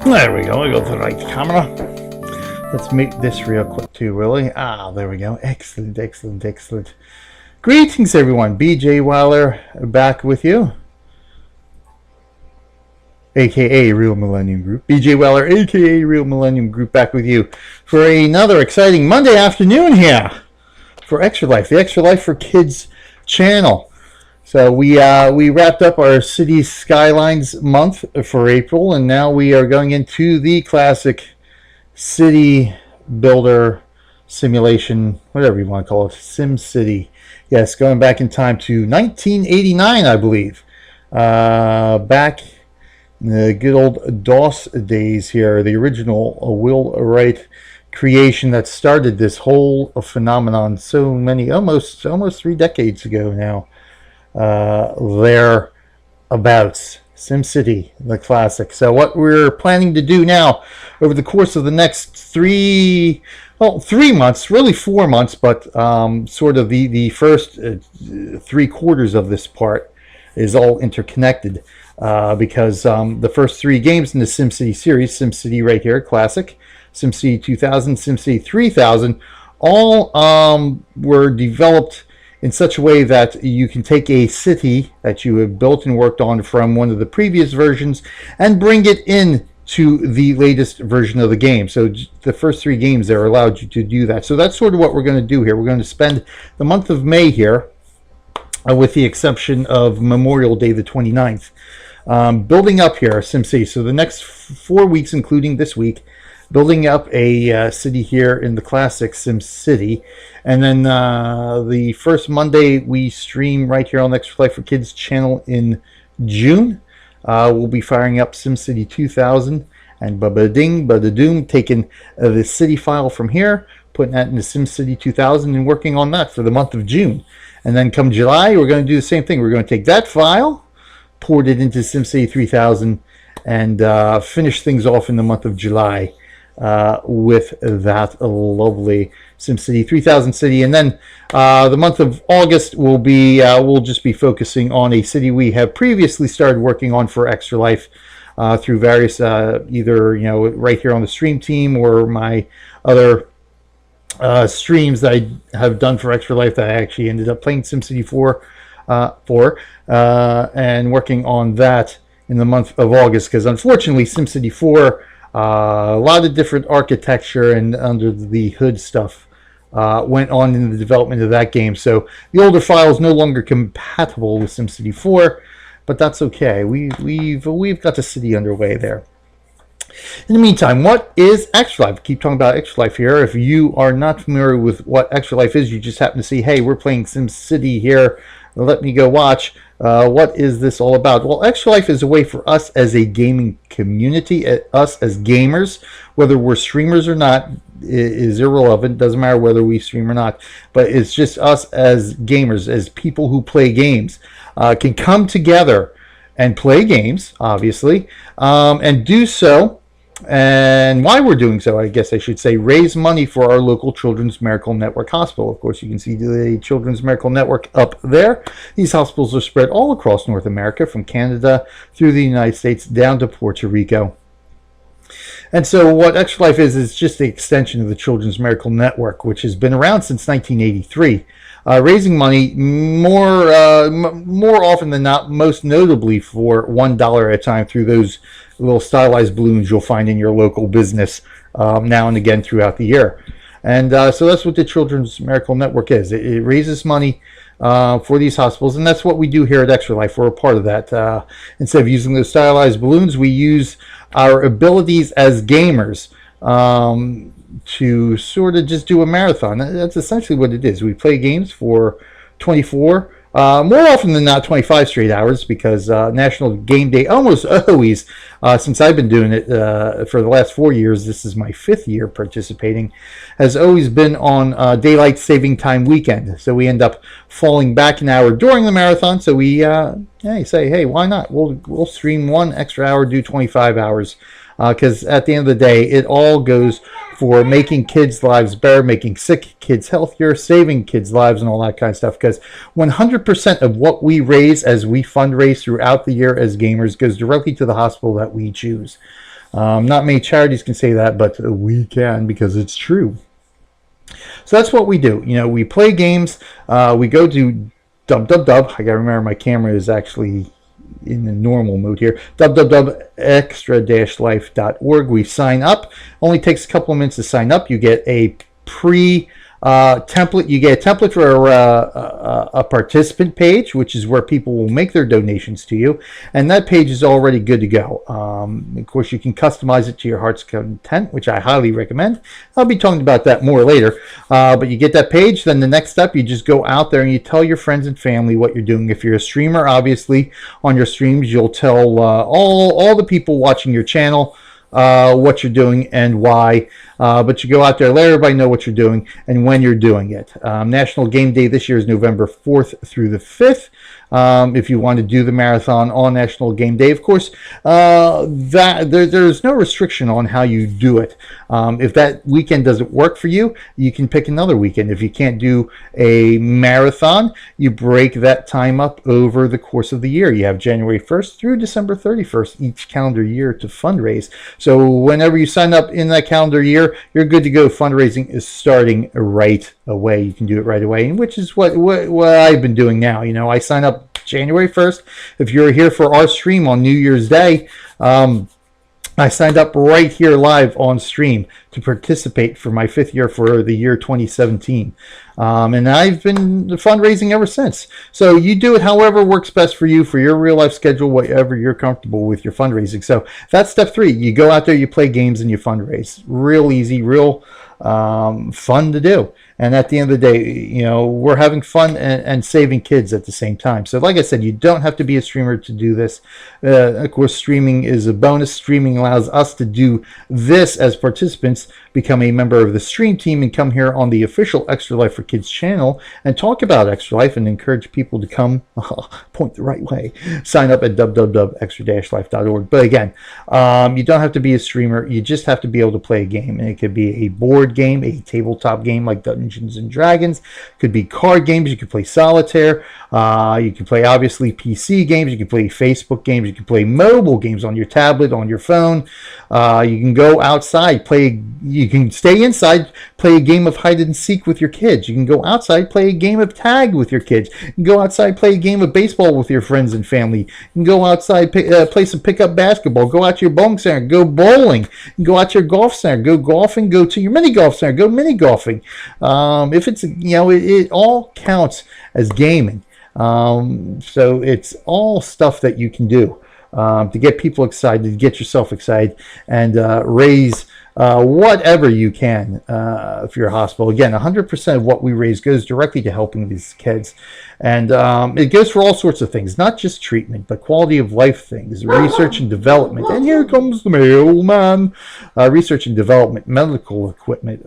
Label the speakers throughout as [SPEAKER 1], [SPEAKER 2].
[SPEAKER 1] There we go. I go to the right camera. Let's make this real quick too, really. There we go. Excellent, excellent, excellent. Greetings, everyone. BJ Weiler back with you, aka Real Millennium Group. BJ Weller, aka Real Millennium Group, back with you for another exciting Monday afternoon here for Extra Life, the Extra Life for Kids channel. So we wrapped up our City Skylines month for April, and now we are going into the classic city builder simulation, whatever you want to call it, SimCity. Yes, going back in time to 1989, I believe. Back the good old DOS days here, the original Will Wright creation that started this whole phenomenon so many, almost 3 decades ago now. Thereabouts, SimCity, the classic. So what we're planning to do now over the course of the next 3 months, really 4 months, but sort of the first 3 quarters of this part is all interconnected. Because the first 3 games in the SimCity series, SimCity right here, Classic, SimCity 2000, SimCity 3000, all were developed in such a way that you can take a city that you have built and worked on from one of the previous versions and bring it in to the latest version of the game. So the first 3 games there allowed you to do that. So that's sort of what we're going to do here. We're going to spend the month of May here, with the exception of Memorial Day the 29th, building up here SimCity. So the next 4 weeks, including this week, building up a city here in the classic SimCity. And then the first Monday we stream right here on the Extra Life for Kids channel in June. We'll be firing up SimCity 2000 and ba-ba-ding, ba-da-doom, taking the city file from here, putting that into SimCity 2000 and working on that for the month of June. And then come July, we're going to do the same thing. We're going to take that file, port it into SimCity 3000, and finish things off in the month of July with that lovely SimCity 3000 city. And then the month of August will be we'll just be focusing on a city we have previously started working on for Extra Life through various either right here on the stream team or my other streams that I have done for Extra Life that I actually ended up playing SimCity 4 and working on that in the month of August, because unfortunately SimCity 4, a lot of different architecture and under the hood stuff went on in the development of that game. So the older file is no longer compatible with SimCity 4, but that's okay. We've got the city underway there. In the meantime, what is Extra Life? Keep talking about Extra Life here. If you are not familiar with what Extra Life is, you just happen to see, hey, we're playing SimCity here, let me go watch. What is this all about? Well, Extra Life is a way for us as a gaming community, us as gamers, whether we're streamers or not is irrelevant. Doesn't matter whether we stream or not, but it's just us as gamers, as people who play games, can come together and play games, obviously, and do so. And why we're doing so, I guess I should say, raise money for our local Children's Miracle Network hospital. Of course, you can see the Children's Miracle Network up there. These hospitals are spread all across North America, from Canada through the United States down to Puerto Rico. And so what Extra Life is just the extension of the Children's Miracle Network, which has been around since 1983. Raising money more often than not, most notably for $1 at a time through those little stylized balloons you'll find in your local business now and again throughout the year. And so that's what the Children's Miracle Network is. It raises money for these hospitals, and that's what we do here at Extra Life. We're a part of that. Instead of using those stylized balloons, we use our abilities as gamers to sort of just do a marathon. That's essentially what it is. We play games for 24, more often than not 25 straight hours, because National Game Day almost always, since I've been doing it for the last 4 years, this is my 5th year participating, has always been on daylight saving time weekend. So we end up falling back an hour during the marathon. So we say, hey, why not? We'll stream 1 extra hour, do 25 hours. Because at the end of the day, it all goes for making kids' lives better, making sick kids healthier, saving kids' lives, and all that kind of stuff. Because 100% of what we raise as we fundraise throughout the year as gamers goes directly to the hospital that we choose. Not many charities can say that, but we can, because it's true. So that's what we do. We play games. We go to www. I gotta remember my camera is actually in the normal mode here. www.extra-life.org. We sign up. Only takes a couple of minutes to sign up. You get a template. You get a template for a participant page, which is where people will make their donations to you, and that page is already good to go. Of course, you can customize it to your heart's content, which I highly recommend. I'll be talking about that more later, but you get that page. Then the next step, you just go out there and you tell your friends and family what you're doing. If you're a streamer, obviously on your streams you'll tell all the people watching your channel what you're doing and why, but you go out there, let everybody know what you're doing and when you're doing it. National Game Day this year is November 4th through the 5th. If you want to do the marathon on National Game Day, of course, there's no restriction on how you do it. If that weekend doesn't work for you, you can pick another weekend. If you can't do a marathon, you break that time up over the course of the year. You have January 1st through December 31st each calendar year to fundraise. So whenever you sign up in that calendar year, you're good to go. Fundraising is starting right away. You can do it right away, which is what I've been doing now. I sign up January 1st. If you're here for our stream on New Year's Day, I signed up right here live on stream to participate for my 5th year for the year 2017. And I've been fundraising ever since. So you do it however works best for you, for your real life schedule, whatever you're comfortable with your fundraising. So that's step 3. You go out there, you play games, and you fundraise. Real easy, real fun to do. And at the end of the day, we're having fun and saving kids at the same time. So like I said, you don't have to be a streamer to do this. Of course, streaming is a bonus. Streaming allows us to do this as participants, become a member of the stream team, and come here on the official Extra Life for Kids channel and talk about Extra Life and encourage people to come point the right way. Sign up at www.extra-life.org. But again, you don't have to be a streamer. You just have to be able to play a game. And it could be a board game, a tabletop game like Dungeons and Dragons. It could be card games. You can play solitaire. You can play, obviously, PC games. You can play Facebook games. You can play mobile games on your tablet, on your phone. You can go outside, you can stay inside, play a game of hide and seek with your kids. You can go outside, play a game of tag with your kids. You can go outside, play a game of baseball with your friends and family. You can go outside, play some pickup basketball. Go out to your bowling center, go bowling. You can go out to your golf center, go golfing. Go to your mini golf center, go mini golfing. If it's, it all counts as gaming. So it's all stuff that you can do to get people excited, to get yourself excited, and raise whatever you can for your hospital. Again, 100% of what we raise goes directly to helping these kids. And it goes for all sorts of things, not just treatment, but quality of life things, research and development. And here comes the mailman. Research and development, medical equipment,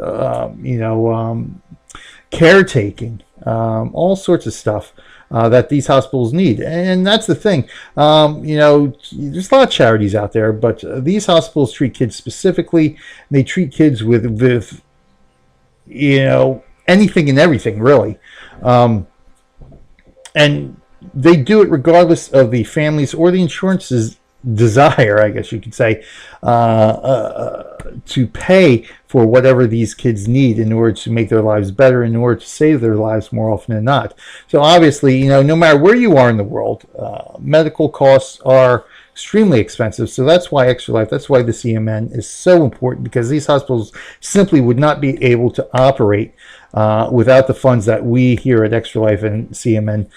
[SPEAKER 1] caretaking, all sorts of stuff that these hospitals need. And that's the thing. There's a lot of charities out there, but these hospitals treat kids specifically. They treat kids with anything and everything, really. And they do it regardless of the families or the insurance's desire, I guess you could say, to pay for whatever these kids need in order to make their lives better, in order to save their lives more often than not. So obviously, no matter where you are in the world, medical costs are extremely expensive. So that's why Extra Life, that's why the CMN is so important, because these hospitals simply would not be able to operate without the funds that we here at Extra Life and CMN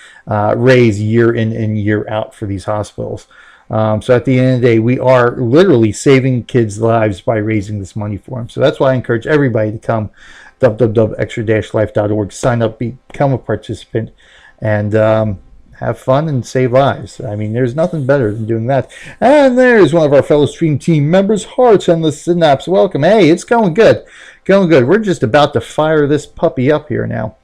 [SPEAKER 1] raise year in and year out for these hospitals. So at the end of the day, we are literally saving kids' lives by raising this money for them. So that's why I encourage everybody to come, www.extra-life.org, sign up, become a participant, and have fun and save lives. I mean, there's nothing better than doing that. And there's one of our fellow stream team members, Hearts and the Synapse. Welcome. Hey, it's going good. Going good. We're just about to fire this puppy up here now.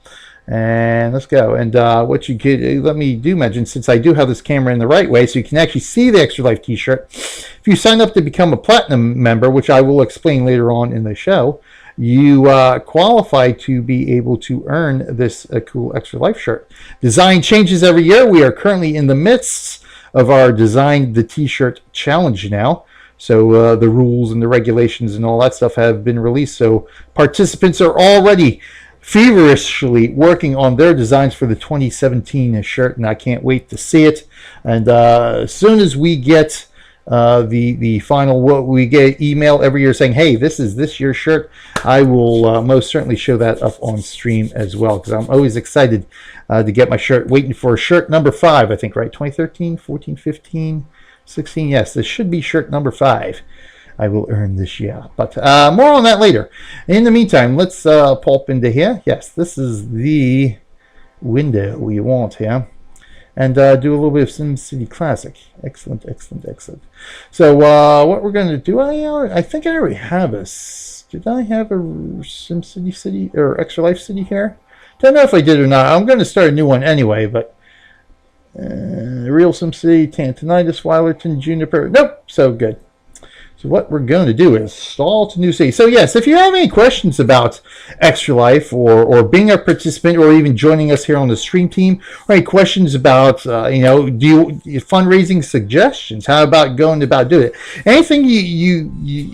[SPEAKER 1] And let's go. And what you could let me do mention, since I do have this camera in the right way, so you can actually see the Extra Life t-shirt. If you sign up to become a platinum member, which I will explain later on in the show, you qualify to be able to earn this cool Extra Life shirt. Design changes every year. We are currently in the midst of our Design the T-shirt challenge now. So the rules and the regulations and all that stuff have been released. So participants are already feverishly working on their designs for the 2017 shirt, and I can't wait to see it. And as soon as we get the final, we get email every year saying, hey, this is this year's shirt, I will most certainly show that up on stream as well, because I'm always excited to get my shirt. Waiting for shirt number 5, I think, right? 2013, 14, 15, 16. Yes, this should be shirt number 5 I will earn this year. But more on that later. In the meantime, let's pulp into here. Yes, this is the window we want here. And do a little bit of SimCity Classic. Excellent, excellent, excellent. So what we're going to do, I think I already have a... Did I have a SimCity City or Extra Life City here? Don't know if I did or not. I'm going to start a new one anyway, but... Real SimCity, Tantonitis, Wilderton, Juniper... Nope, so good. So what we're going to do is install to new city. So yes, if you have any questions about Extra Life or being a participant or even joining us here on the stream team, or any questions about fundraising suggestions, how about going about doing it, anything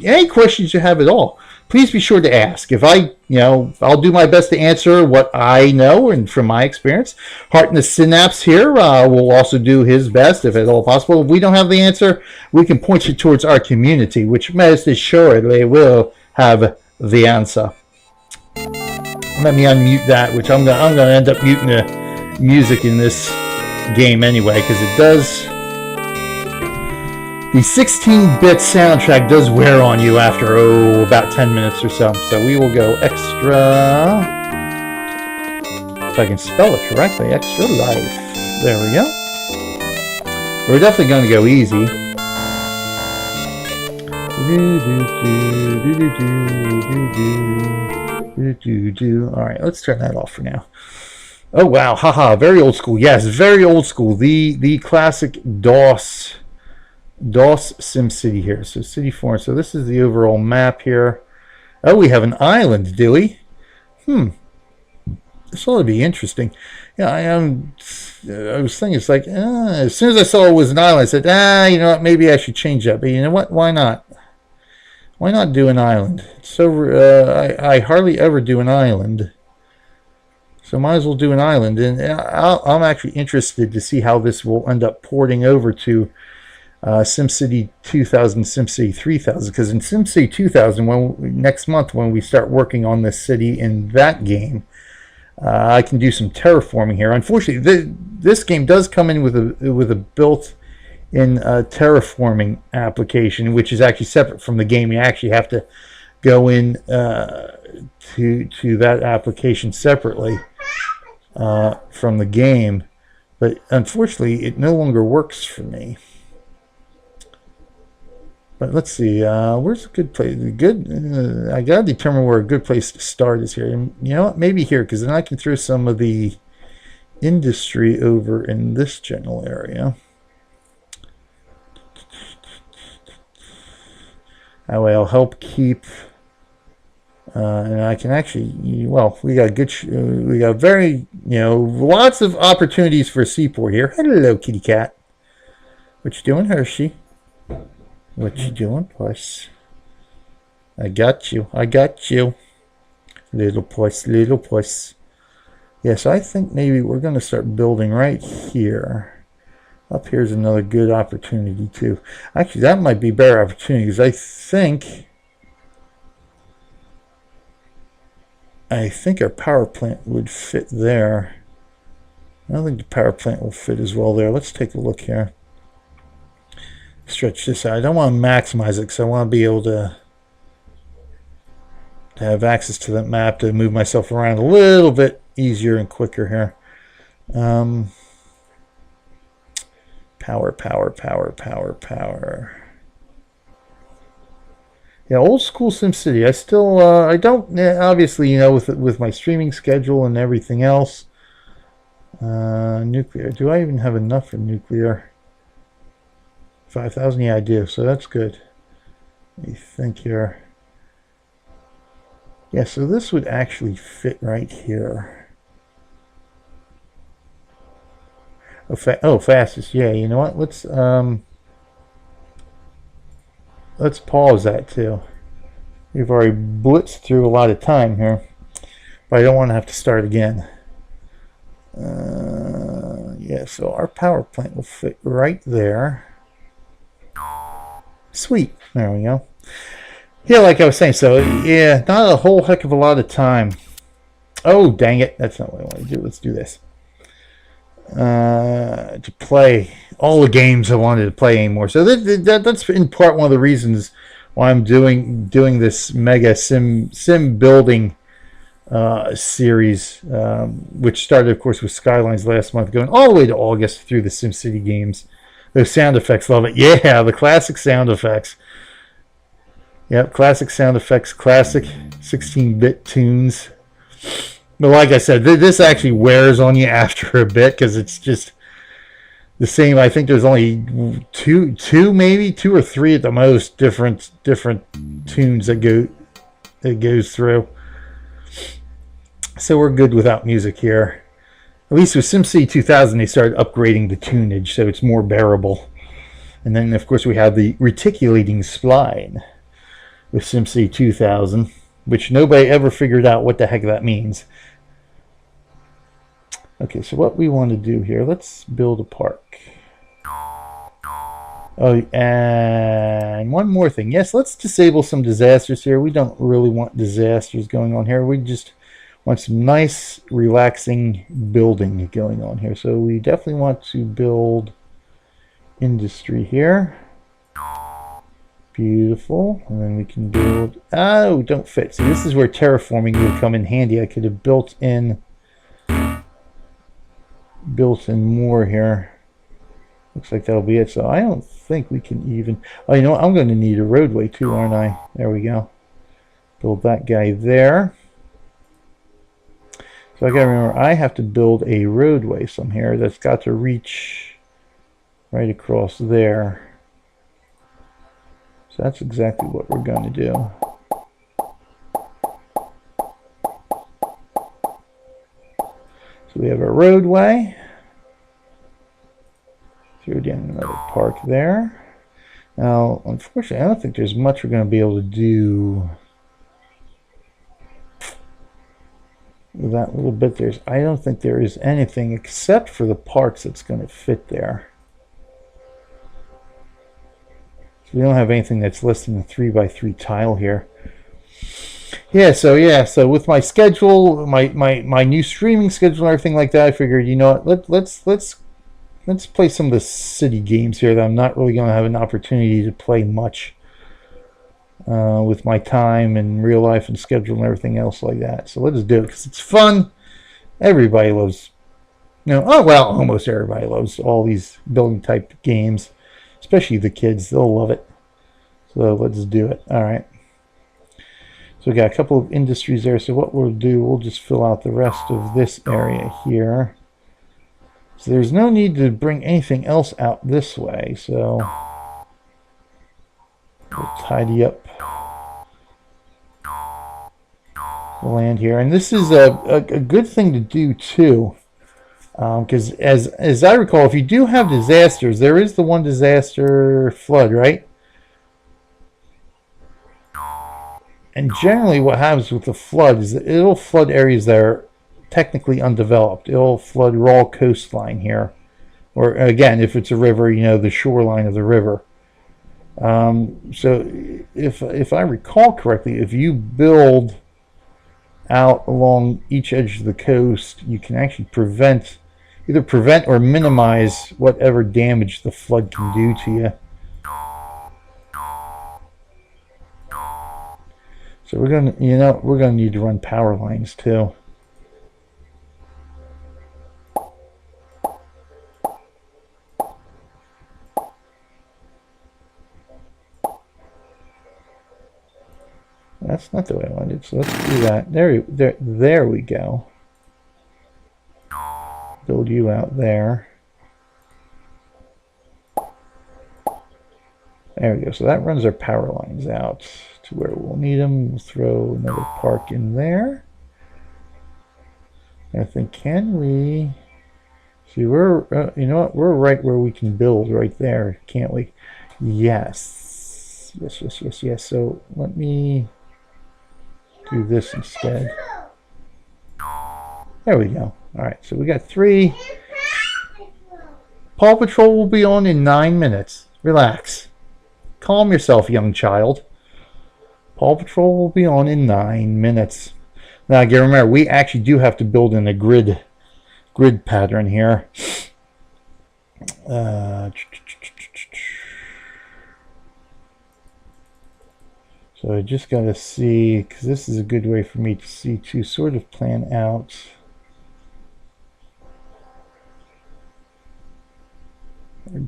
[SPEAKER 1] any questions you have at all, please be sure to ask. If I'll do my best to answer what I know and from my experience. Heart in the Synapse here will also do his best, if at all possible. If we don't have the answer, we can point you towards our community, which most assuredly will have the answer. Let me unmute that, which I'm gonna end up muting the music in this game anyway, because it does. The 16-bit soundtrack does wear on you after, about 10 minutes or so. So we will go extra, if I can spell it correctly, Extra Life. There we go. We're definitely going to go easy. All right, let's turn that off for now. Oh, wow. Haha, very old school. Yes, very old school. The classic DOS SimCity here. So City 4. So this is the overall map here. Oh, we have an island, do we? This ought to be interesting. Yeah, I was thinking, it's like, as soon as I saw it was an island, I said, you know what, maybe I should change that. But you know what, why not? Why not do an island? So I hardly ever do an island. So might as well do an island. And I'm actually interested to see how this will end up porting over to SimCity 2000, SimCity 3000, because in SimCity 2000, next month when we start working on this city in that game, I can do some terraforming here. Unfortunately, this game does come in with a built-in terraforming application, which is actually separate from the game. You actually have to go in to that application separately from the game, but unfortunately, it no longer works for me. But let's see, where's a good place? I gotta determine where a good place to start is here. And you know what? Maybe here, because then I can throw some of the industry over in this general area. That way, I'll help keep. And I can actually, well, we got very, lots of opportunities for seaport here. Hello, kitty cat. What you doing, Hershey? What you doing, puss? I got you. Little puss, little puss. Yes, I think maybe we're going to start building right here. Up here's another good opportunity, too. Actually, that might be a better opportunity, because I think our power plant would fit there. I don't think the power plant will fit as well there. Let's take a look here. Stretch this out. I don't want to maximize it because I want to be able to have access to that map to move myself around a little bit easier and quicker here. Power. Yeah, old school SimCity. I still, I don't, obviously, with my streaming schedule and everything else. Nuclear. Do I even have enough for nuclear? 5,000? Yeah, I do. So that's good. I think here. Yeah, so this would actually fit right here. Oh, fastest. Yeah, you know what? Let's pause that too. We've already blitzed through a lot of time here, but I don't want to have to start again. Yeah, so our power plant will fit right there. Sweet. There we go. Yeah, like I was saying, so yeah, not a whole heck of a lot of time. Oh, dang it. That's not what I want to do. Let's do this. To play all the games I wanted to play anymore. So that's in part one of the reasons why I'm doing this mega sim building series, which started, of course, with Skylines last month, going all the way to August through the SimCity games. Those sound effects, love it. Yeah, the classic sound effects. Yep, classic sound effects, classic 16-bit tunes. But like I said, this actually wears on you after a bit because it's just the same. I think there's only two or three at the most different tunes that goes through. So we're good without music here. At least with SimCity 2000, they started upgrading the tunage, so it's more bearable. And then, of course, we have the reticulating spline with SimCity 2000, which nobody ever figured out what the heck that means. Okay, so what we want to do here, let's build a park. Oh, and one more thing. Yes, let's disable some disasters here. We don't really want disasters going on here. We just want some nice, relaxing building going on here. So we definitely want to build industry here. Beautiful. And then we can build... Oh, don't fit. See, this is where terraforming would come in handy. I could have built in more here. Looks like that'll be it. So I don't think we can even... Oh, you know what? I'm going to need a roadway too, aren't I? There we go. Build that guy there. So I got to remember, I have to build a roadway somewhere that's got to reach right across there. So that's exactly what we're going to do. So we have our roadway. Throw down another park there. Now, unfortunately, I don't think there's much we're going to be able to do with that little bit there. I don't think there is anything except for the parks that's going to fit there. So we don't have anything that's less than a 3x3 tile here. So with my schedule, my new streaming schedule and everything like that, I figured, you know what, let's play some of the city games here that I'm not really going to have an opportunity to play much with my time and real life and schedule and everything else like that. So let's do it because it's fun. Everybody loves, almost everybody loves all these building type games, especially the kids. They'll love it. So let's do it. All right. So we got a couple of industries there. So what we'll do, we'll just fill out the rest of this area here. So there's no need to bring anything else out this way. So we'll tidy up the land here. And this is a good thing to do too. Because as I recall, if you do have disasters, there is the one disaster flood, right? And generally what happens with the flood is that it'll flood areas that are technically undeveloped. It'll flood raw coastline here. Or again, if it's a river, the shoreline of the river. So if I recall correctly, if you build out along each edge of the coast, you can actually either prevent or minimize whatever damage the flood can do to you. So we're gonna need to run power lines too. That's not the way I wanted, so let's do that. There we go. Build you out there. There we go. So that runs our power lines out where we'll need them. We'll throw another park in there. I think, can we... See, we're, you know what? We're right where we can build right there, can't we? Yes. Yes, yes, yes, yes. So let me do this instead. There we go. All right, so we got 3. Paw Patrol will be on in 9 minutes. Relax. Calm yourself, young child. Paw Patrol will be on in 9 minutes. Now, again, remember, we actually do have to build in a grid pattern here. So I just got to see, because this is a good way for me to see, to sort of plan out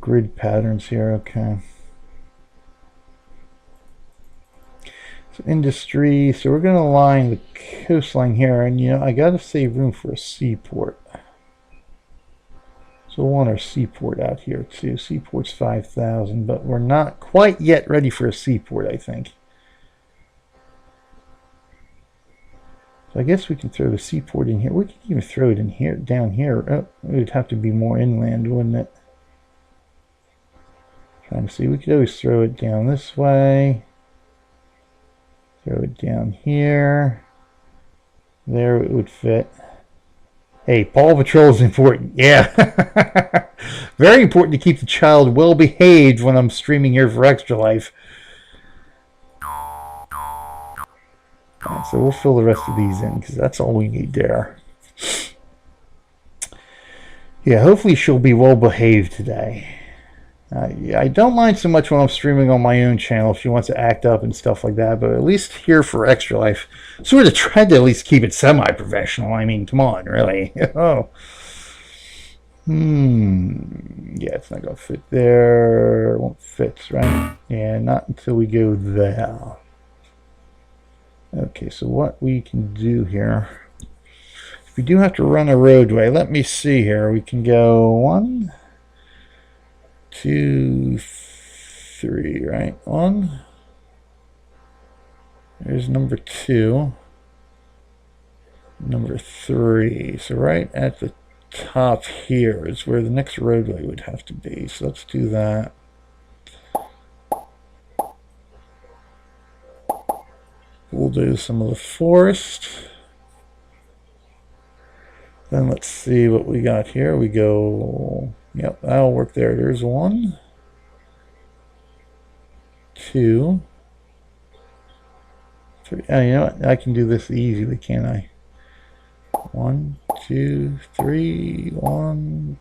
[SPEAKER 1] grid patterns here. Okay. So industry, so we're going to line the coastline here, and you know, I got to save room for a seaport. So we'll want our seaport out here too. Seaport's 5,000, but we're not quite yet ready for a seaport, I think. So I guess we can throw the seaport in here. We can even throw it in here, down here. Oh, it would have to be more inland, wouldn't it? Trying to see, we could always throw it down this way. Throw it down here. There it would fit. Hey, Paw Patrol is important. Yeah. Very important to keep the child well behaved when I'm streaming here for Extra Life. Right, so we'll fill the rest of these in because that's all we need there. Yeah, hopefully she'll be well behaved today. Yeah, I don't mind so much when I'm streaming on my own channel if she wants to act up and stuff like that, but at least here for Extra Life, sort of tried to at least keep it semi-professional. I mean, come on, really. Oh. Yeah, it's not going to fit there. It won't fit, right? Yeah, not until we go there. Okay, so what we can do here, if we do have to run a roadway, let me see here. We can go 1, 2, 3, right? 1. There's number 2. Number 3. So right at the top here is where the next roadway would have to be. So let's do that. We'll do some of the forest. Then let's see what we got here. We go, yep, that'll work there. There's 1, 2, 3. Oh, you know what? I can do this easily, can't I? 1, 2, 3, 1,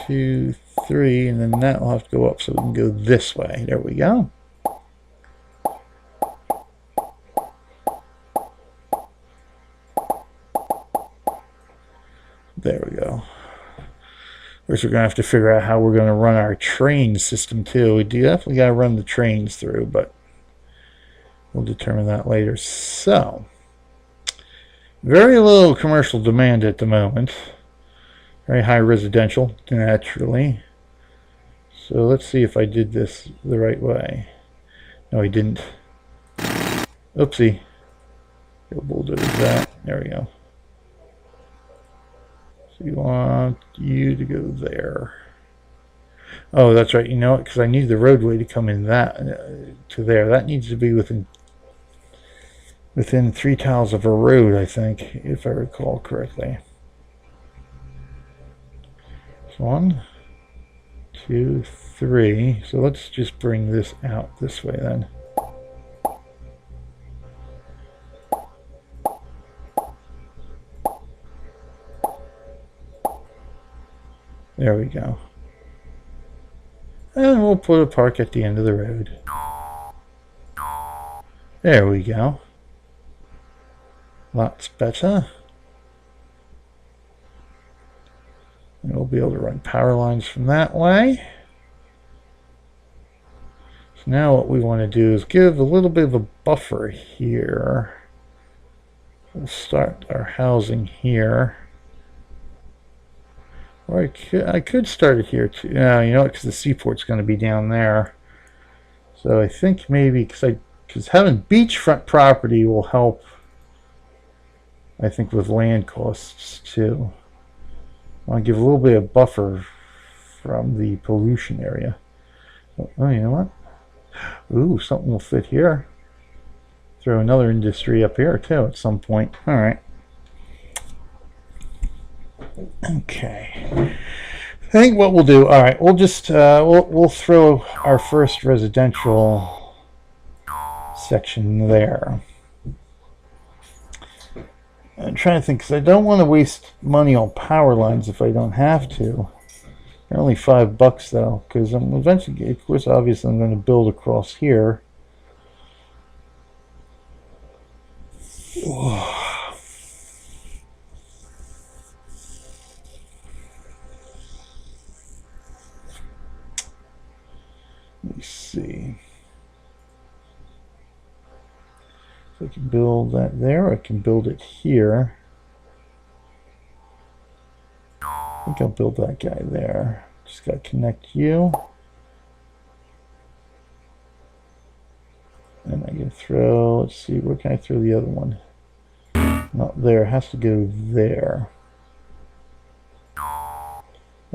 [SPEAKER 1] 2, 3, and then that will have to go up so we can go this way. There we go. There we go. Of course, we're going to have to figure out how we're going to run our train system too. We definitely got to run the trains through, but we'll determine that later. So, very little commercial demand at the moment. Very high residential, naturally. So let's see if I did this the right way. No, I didn't. Oopsie. We'll bulldoze that. There we go. So you want you to go there. Oh, that's right. You know what? Because I need the roadway to come in that to there. That needs to be within 3 tiles of a road, I think, if I recall correctly. So 1, 2, 3. So let's just bring this out this way then. There we go. And we'll put a park at the end of the road. There we go. Lots better. And we'll be able to run power lines from that way. So now what we want to do is give a little bit of a buffer here. We'll start our housing here. Or I could start it here too. No, you know what? Because the seaport's going to be down there. So I think maybe, because I Because having beachfront property will help, I think, with land costs too. I'll give a little bit of buffer from the pollution area. Oh, you know what? Ooh, something will fit here. Throw another industry up here too at some point. All right. Okay. I think what we'll do. All right, we'll just we'll throw our first residential section there. I'm trying to think, because I don't want to waste money on power lines if I don't have to. They're only $5 though, because I'm eventually, of course, obviously I'm going to build across here. Let me see. So I can build that there, I can build it here. I think I'll build that guy there. Just got to connect you. And I can throw, let's see, where can I throw the other one? Not there, it has to go there.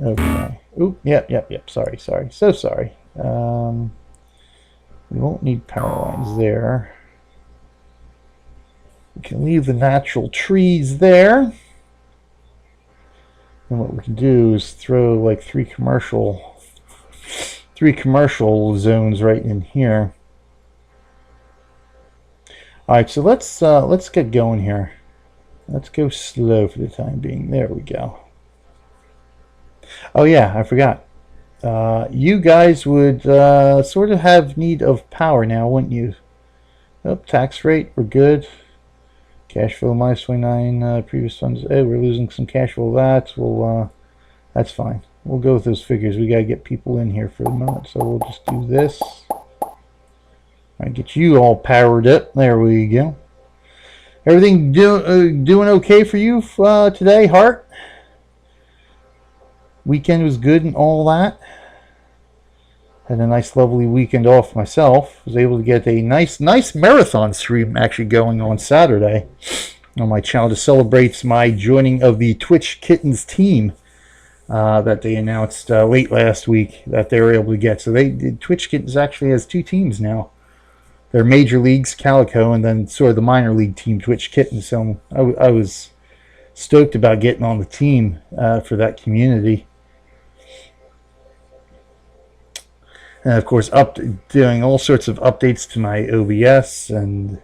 [SPEAKER 1] Okay. Oop, yep, sorry. So sorry. We won't need power lines there. We can leave the natural trees there. And what we can do is throw like three commercial zones right in here. All right, so let's get going here. Let's go slow for the time being. There we go. Oh yeah, I forgot. You guys would sort of have need of power now, wouldn't you? Oh, tax rate, we're good. Cash flow minus 29. Previous funds. Hey, we're losing some cash flow. That's fine. We'll go with those figures. We gotta get people in here for a moment, so we'll just do this. I get you all powered up. There we go. Everything doing okay for you today, Hart? Weekend was good and all that. Had a nice, lovely weekend off myself. Was able to get a nice marathon stream actually going on Saturday on my channel to celebrate my joining of the Twitch Kittens team that they announced late last week that they were able to get. So Twitch Kittens actually has two teams now. They're Major Leagues, Calico, and then sort of the minor league team, Twitch Kittens. So I was stoked about getting on the team for that community. And of course, doing all sorts of updates to my OBS and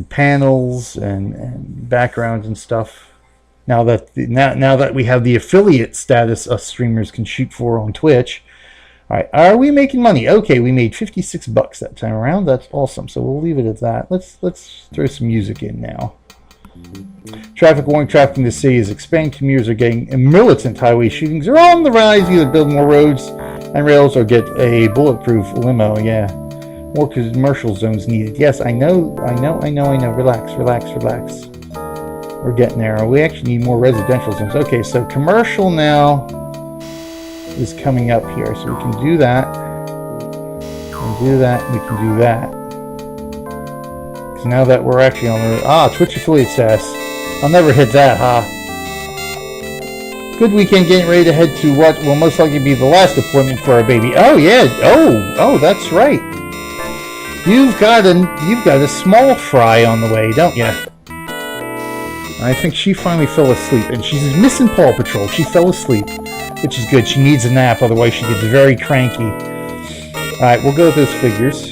[SPEAKER 1] panels and backgrounds and stuff. Now that we have the affiliate status us streamers can shoot for on Twitch. All right, are we making money? Okay, we made $56 that time around. That's awesome. So we'll leave it at that. Let's throw some music in now. Traffic warning: traffic in the city is expanding. Commuters are getting militant. Highway shootings are on the rise. Either build more roads and rails or get a bulletproof limo. Yeah, more commercial zones needed. Yes, I know. Relax. We're getting there. We actually need more residential zones. Okay, so commercial now is coming up here, so we can do that. And do that. And we can do that. So now that we're actually on the Twitch affiliate status, I'll never hit that, huh? Good weekend, getting ready to head to what will most likely be the last appointment for our baby. Oh yeah. Oh, that's right. You've got a small fry on the way, don't you? I think she finally fell asleep, and she's missing Paw Patrol. She fell asleep, which is good. She needs a nap, otherwise she gets very cranky. All right, we'll go with those figures.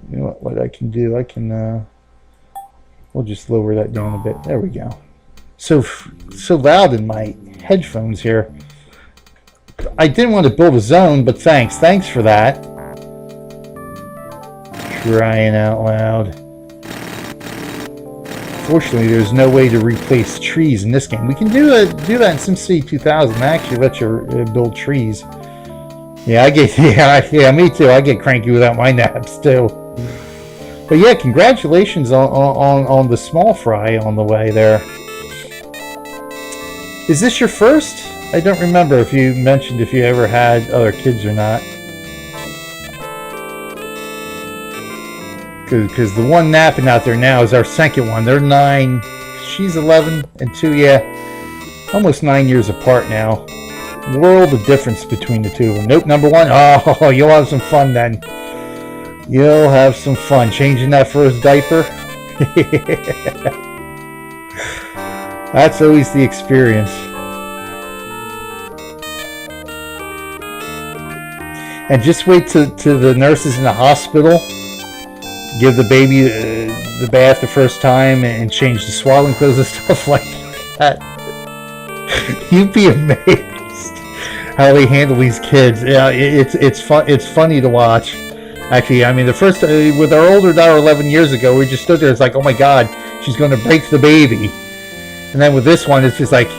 [SPEAKER 1] You know what I can do? I can. We'll just lower that down a bit. There we go. So loud in my headphones here. I didn't want to build a zone, but thanks for that. Crying out loud. Fortunately, there's no way to replace trees in this game. We can do that in SimCity 2000. They actually let you build trees. Yeah, me too. I get cranky without my naps too. But yeah, congratulations on the small fry on the way there. Is this your first? I don't remember if you mentioned if you ever had other kids or not. Because the one napping out there now is our second one. They're 9. She's 11 and 2, yeah. Almost 9 years apart now. World of difference between the two of them. Nope, number 1. Oh, you'll have some fun then. You'll have some fun. Changing that first diaper. That's always the experience. And just wait to the nurses in the hospital give the baby the bath the first time and change the swaddling clothes and stuff like that. You'd be amazed how they handle these kids. Yeah, it's fun. It's funny to watch. Actually, I mean, the first with our older daughter 11 years ago, we just stood there. It's like, oh my God, she's going to break the baby. And then with this one, it's just like,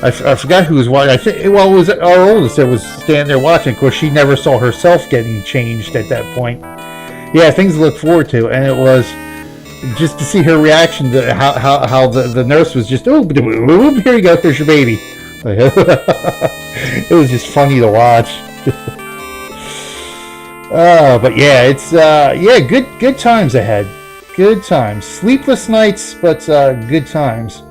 [SPEAKER 1] I forgot who was watching. I think, well, it was our oldest that was standing there watching. Of course, she never saw herself getting changed at that point. Yeah, things to look forward to, and it was just to see her reaction to how the nurse was just, oh, here you go, here's your baby. It was just funny to watch. But yeah, it's good times ahead. Good times, sleepless nights, but good times.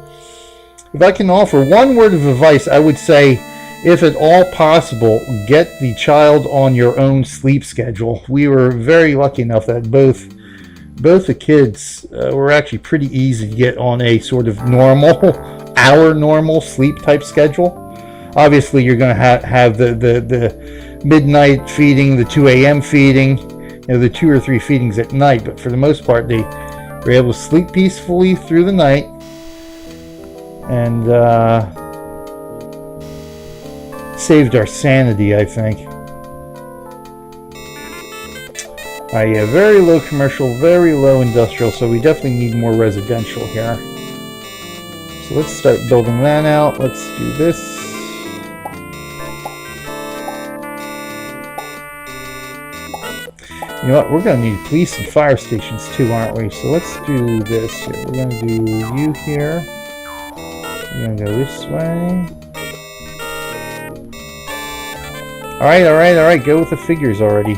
[SPEAKER 1] If I can offer one word of advice, I would say, if at all possible, get the child on your own sleep schedule. We were very lucky enough that both the kids were actually pretty easy to get on a sort of normal sleep type schedule. Obviously, you're going to have the midnight feeding, the 2 a.m. feeding, the 2 or 3 feedings at night. But for the most part, they were able to sleep peacefully through the night. And saved our sanity, I think. Yeah, very low commercial, very low industrial, so we definitely need more residential here. So let's start building that out. Let's do this. You know what? We're going to need police and fire stations too, aren't we? So let's do this here. We're going to do you here. We're going to go this way. Alright, go with the figures already.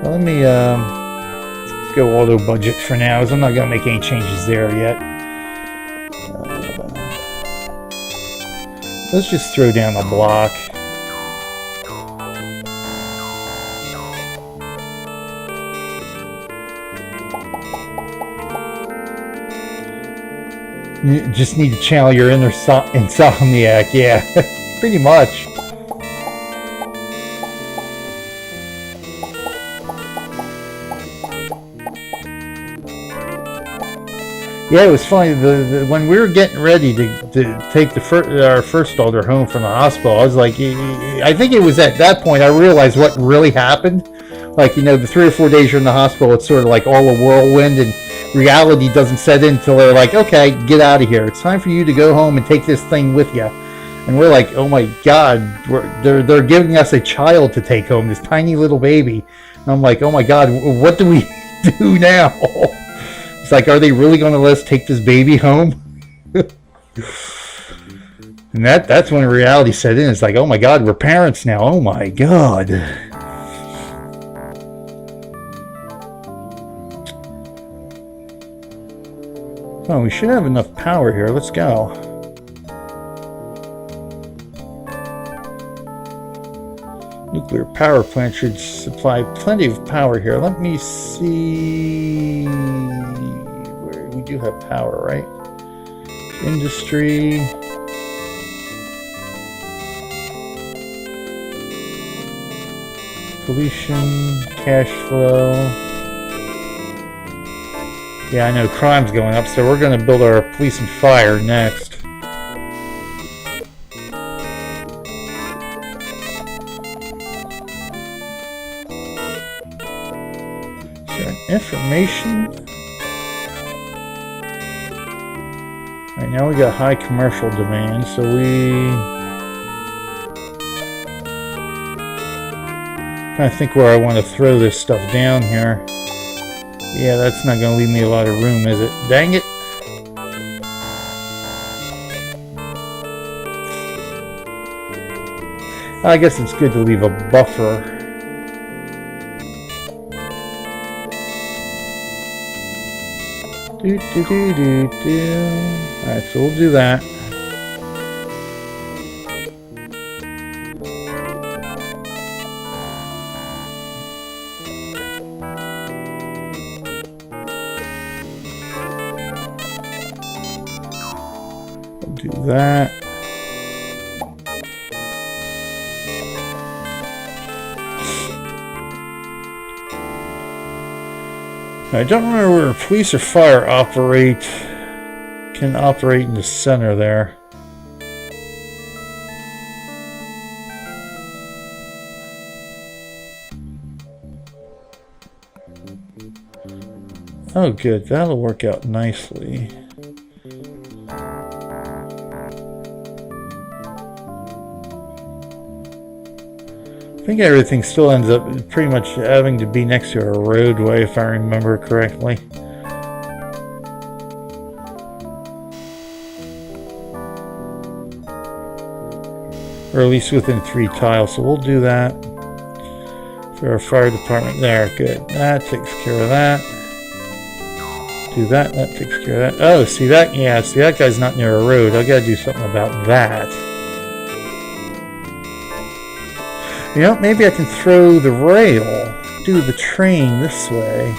[SPEAKER 1] Well, let me, let's go auto budget for now, as I'm not going to make any changes there yet. Let's just throw down a block. You just need to channel your inner insomniac, yeah, pretty much. Yeah, it was funny. When we were getting ready to take our first daughter home from the hospital, I was like, I think it was at that point I realized what really happened. Like, the 3 or 4 days you're in the hospital, it's sort of like all a whirlwind, and reality doesn't set in until they're like, okay, get out of here. It's time for you to go home and take this thing with you. And we're like, oh my God, they're giving us a child to take home, this tiny little baby. And I'm like, oh my God, what do we do now? It's like, are they really going to let us take this baby home? And that's when reality set in. It's like, oh my God, we're parents now. Oh my God. Oh, we should have enough power here. Let's go. Nuclear power plant should supply plenty of power here. Let me see. We do have power, right? Industry. Pollution. Cash flow. Yeah, I know crime's going up, so we're going to build our police and fire next. Information. Right now we got high commercial demand, so trying to think where I want to throw this stuff down here. Yeah, that's not going to leave me a lot of room, is it? Dang it! I guess it's good to leave a buffer. Alright, so we'll do that. We'll do that. I don't remember where police or fire can operate in the center there. Oh good, that'll work out nicely. I think everything still ends up pretty much having to be next to a roadway, if I remember correctly. Or at least within 3 tiles, so we'll do that. For our fire department there, good. That takes care of that. Do that, that takes care of that. Oh, see that? Yeah, see that guy's not near a road. I gotta do something about that. You know, maybe I can throw the rail, do the train this way.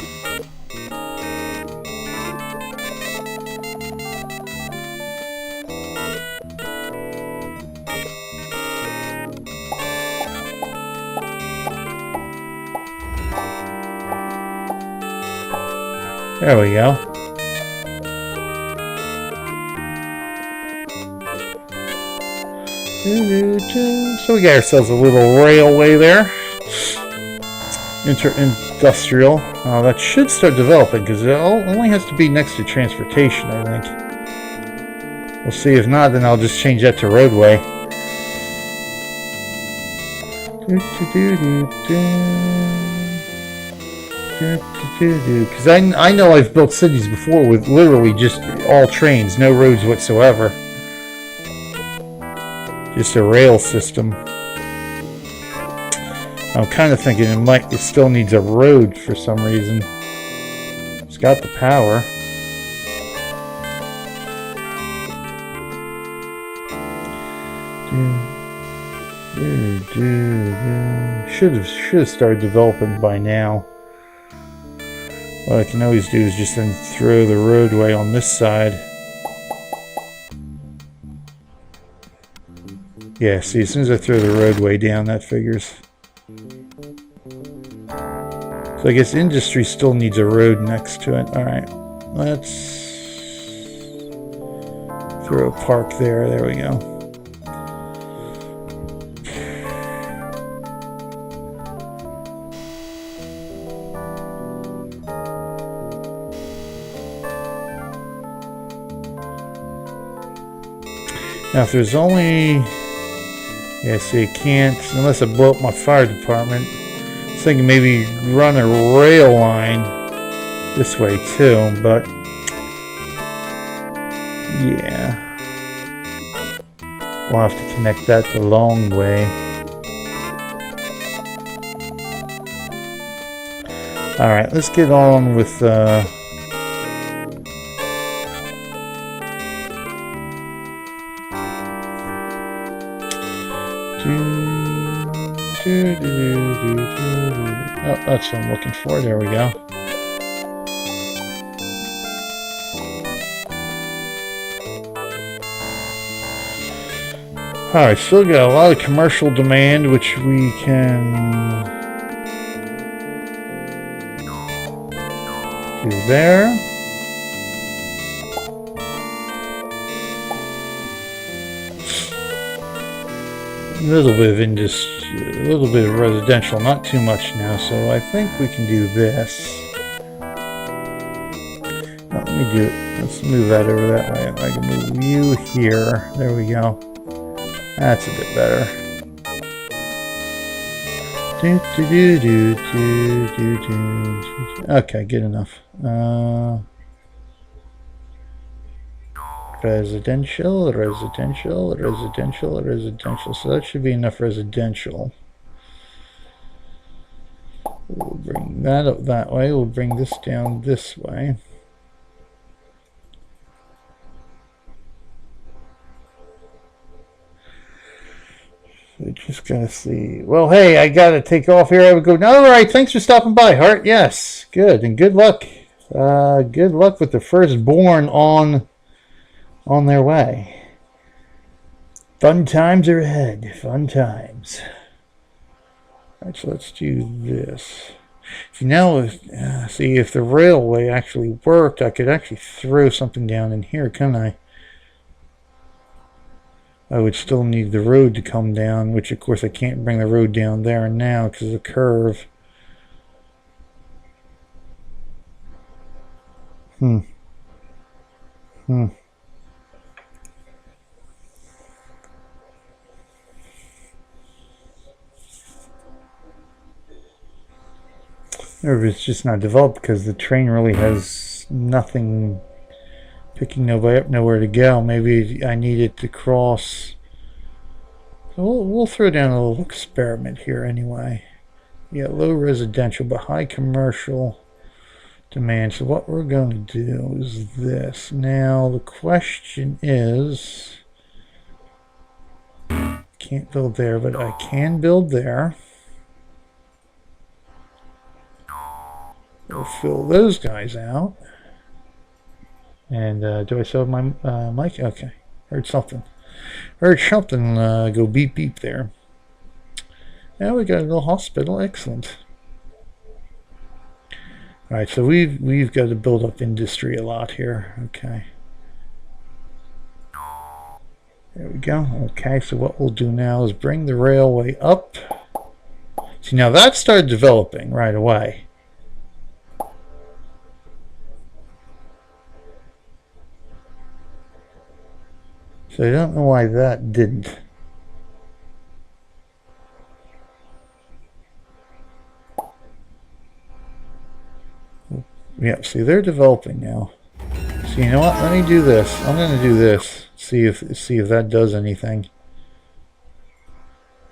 [SPEAKER 1] There we go. So we got ourselves a little railway there. Industrial. That should start developing because it only has to be next to transportation, I think. We'll see. If not, then I'll just change that to roadway. Because I know I've built cities before with literally just all trains, no roads whatsoever. Just a rail system. I'm kind of thinking it still needs a road for some reason. It's got the power. Should have started developing by now. What I can always do is just then throw the roadway on this side. Yeah, see, as soon as I throw the roadway down, that figures. So I guess industry still needs a road next to it. Alright, let's throw a park there. There we go. Now if there's only... Yeah, see, I can't, unless I blow up my fire department. I was thinking maybe run a rail line this way too, but yeah. We'll have to connect that the long way. Alright, let's get on with oh, that's what I'm looking for. There we go. Alright, still got a lot of commercial demand, which we can do there. A little bit of industry, a little bit of residential, not too much now, so I think we can do this. Now, let me do it. Let's move that over that way. I can move you here. There we go. That's a bit better. Okay, good enough. Residential, residential, residential, residential. So that should be enough residential. We'll bring that up that way. We'll bring this down this way. I just gotta see. Well, hey, I gotta take off here. I would go. All right, thanks for stopping by, Hart. Yes, good, and good luck. Good luck with the firstborn on their way. Fun times are ahead. Fun times. All right, so let's do this. See now, see if the railway actually worked, I could actually throw something down in here, couldn't I? I would still need the road to come down, which of course I can't bring the road down there and now because of the curve. Or if it's just not developed because the train really has nothing, picking nobody up, nowhere to go. Maybe I need it to cross. So we'll throw down a little experiment here anyway. Yeah, low residential but high commercial demand. So what we're going to do is this. Now the question is, can't build there, but I can build there. We'll fill those guys out. And do I still have my mic? Okay. Heard something. Heard something go beep beep there. Now we got a little hospital. Excellent. Alright, so we've got to build up industry a lot here. Okay. There we go. Okay, so what we'll do now is bring the railway up. See, now that started developing right away. So I don't know why that didn't. Yeah, see, they're developing now. So you know what? Let me do this. I'm going to do this. See if that does anything.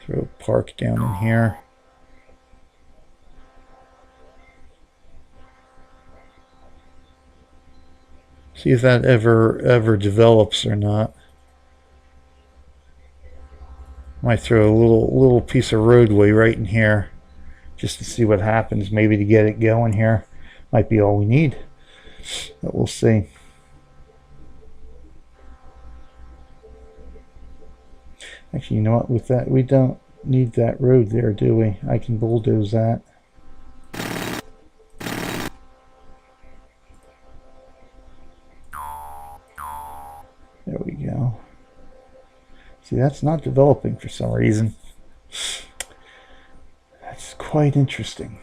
[SPEAKER 1] Throw a park down in here. See if that ever develops or not. Might throw a little piece of roadway right in here just to see what happens, maybe to get it going here. Might be all we need, but we'll see. Actually, you know what, with that we don't need that road there, do we? I can bulldoze that. There we go. See, that's not developing for some reason. That's quite interesting.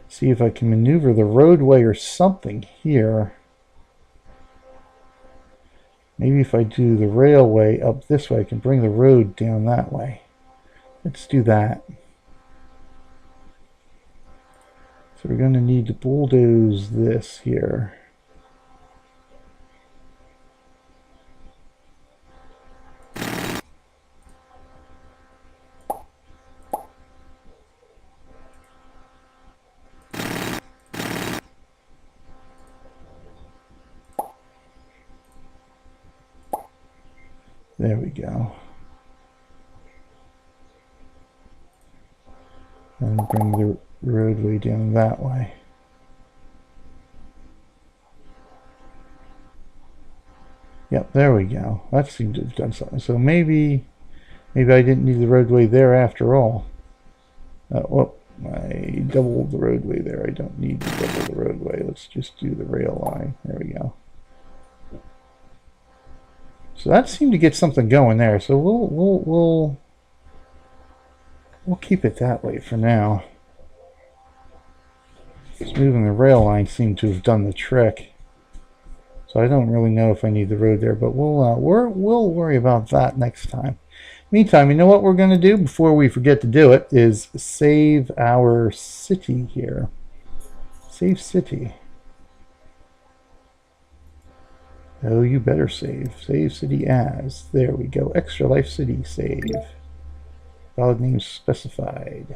[SPEAKER 1] See if I can maneuver the roadway or something here. Maybe if I do the railway up this way, I can bring the road down that way. Let's do that. So we're going to need to bulldoze this here. There we go. And bring the roadway down that way. Yep, there we go. That seemed to have done something. So maybe I didn't need the roadway there after all. Well, I doubled the roadway there. I don't need to double the roadway. Let's just do the rail line. There we go. So that seemed to get something going there. So we'll keep it that way for now. Just moving the rail line seemed to have done the trick. So I don't really know if I need the road there, but we'll worry about that next time. Meantime, you know what we're going to do before we forget to do it is save our city here. Save city. Oh, you better save. Save city as. There we go. Extra life city save. Valid name specified.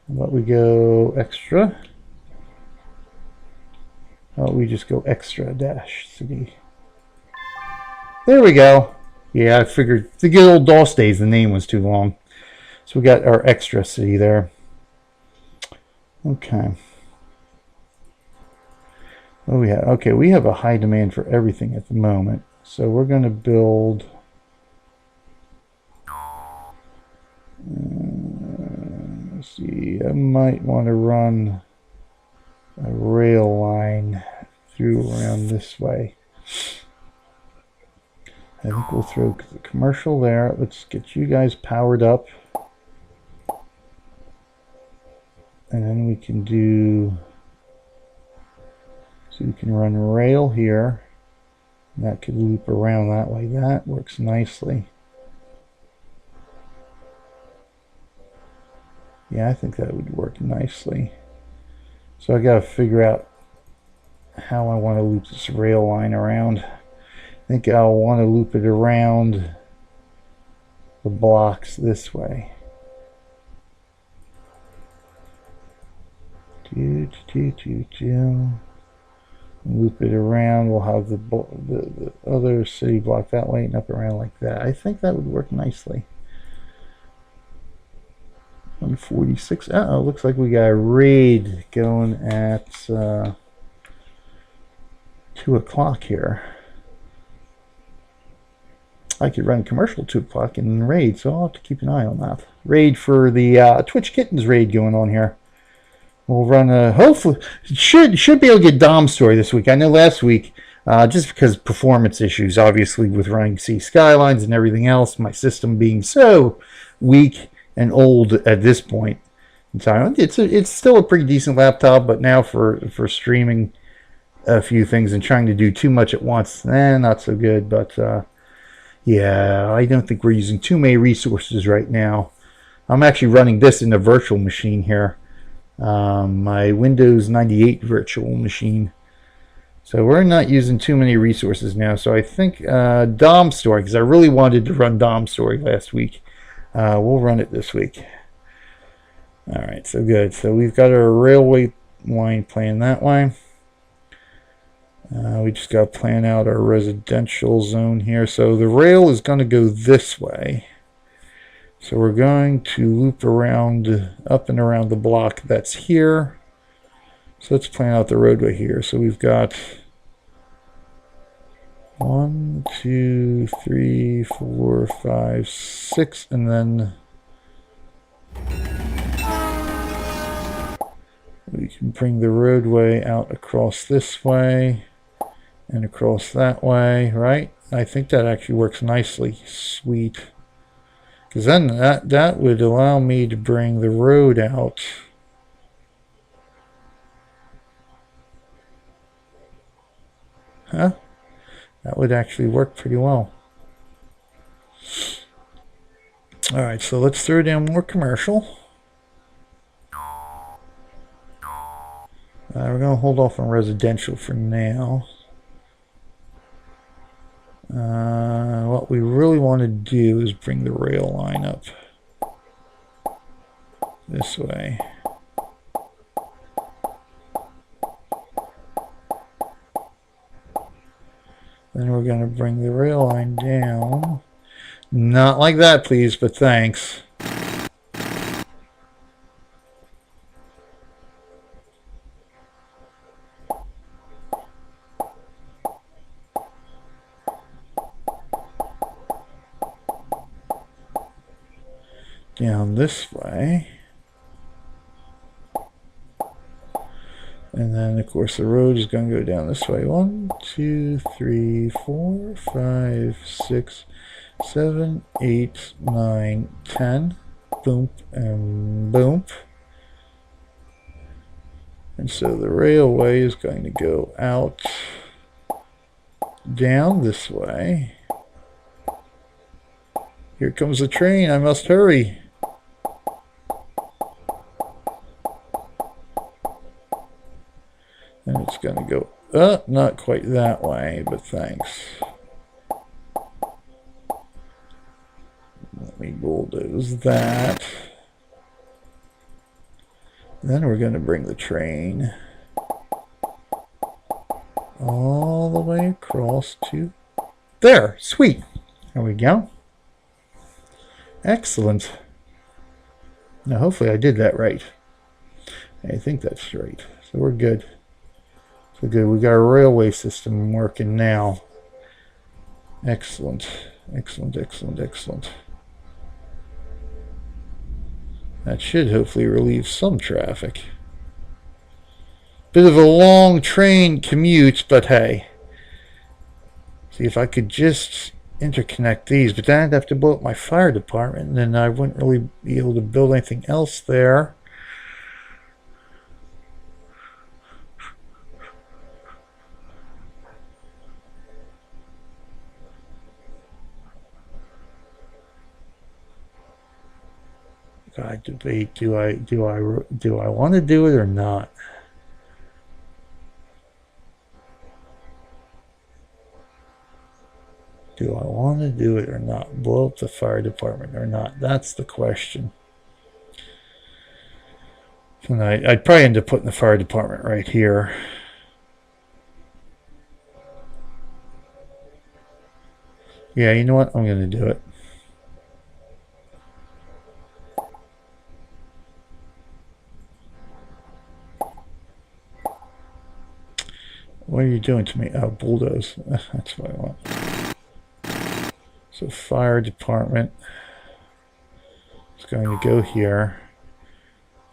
[SPEAKER 1] How about we go extra? How about we just go extra dash city? There we go. Yeah, I figured the good old DOS days the name was too long. So we got our extra city there. Okay. Oh, we have, okay, we have a high demand for everything at the moment. So we're going to build... let's see, I might want to run a rail line through around this way. I think we'll throw the commercial there. Let's get you guys powered up. And then we can do... So we can run rail here. And that could loop around that way. That works nicely. Yeah, I think that would work nicely. So I got to figure out how I want to loop this rail line around. I think I'll want to loop it around the blocks this way. Loop it around. We'll have the other city block that way and up around like that. I think that would work nicely. 146. Uh-oh, looks like we got a raid going at 2 o'clock here. I could run commercial 2 o'clock and raid, so I'll have to keep an eye on that. Raid for the Twitch Kittens raid going on here. We'll run a, hopefully, should be able to get Dom's story this week. I know last week, just because performance issues, obviously with running Sea Skylines and everything else, my system being so weak and old at this point in time. It's still a pretty decent laptop, but now for streaming a few things and trying to do too much at once, not so good. But yeah, I don't think we're using too many resources right now. I'm actually running this in a virtual machine here. My Windows 98 virtual machine. So we're not using too many resources now. So I think Dom's story, because I really wanted to run Dom's story last week. We'll run it this week. Alright, so good. So we've got our railway line planned that way. We just got to plan out our residential zone here. So the rail is going to go this way. So we're going to loop around, up and around the block that's here. So let's plan out the roadway here. So we've got 1, 2, 3, 4, 5, 6, and then we can bring the roadway out across this way and across that way, right? I think that actually works nicely. Sweet. Because then that would allow me to bring the road out. Huh? That would actually work pretty well. Alright, so let's throw down more commercial. We're going to hold off on residential for now. What we really want to do is bring the rail line up this way. Then we're going to bring the rail line down. Not like that, please, but thanks. Down this way. And then, of course, the road is going to go down this way. 1, 2, 3, 4, 5, 6, 7, 8, 9, 10. Boom and boom. And so the railway is going to go out down this way. Here comes the train. I must hurry. And it's going to go Not quite that way, but thanks. Let me bulldoze that. Then we're going to bring the train all the way across to there. Sweet. There we go. Excellent. Now, hopefully I did that right. I think that's right. So we're good. So good. We got our railway system working now. Excellent. Excellent, excellent, excellent. That should hopefully relieve some traffic. Bit of a long train commute, but hey. See if I could just interconnect these, but then I'd have to blow up my fire department, and then I wouldn't really be able to build anything else there. I debate, do I want to do it or not? Do I want to do it or not? Blow up the fire department or not? That's the question. And I'd probably end up putting the fire department right here. Yeah, you know what? I'm going to do it. What are you doing to me? Oh, bulldoze. That's what I want. So fire department is going to go here.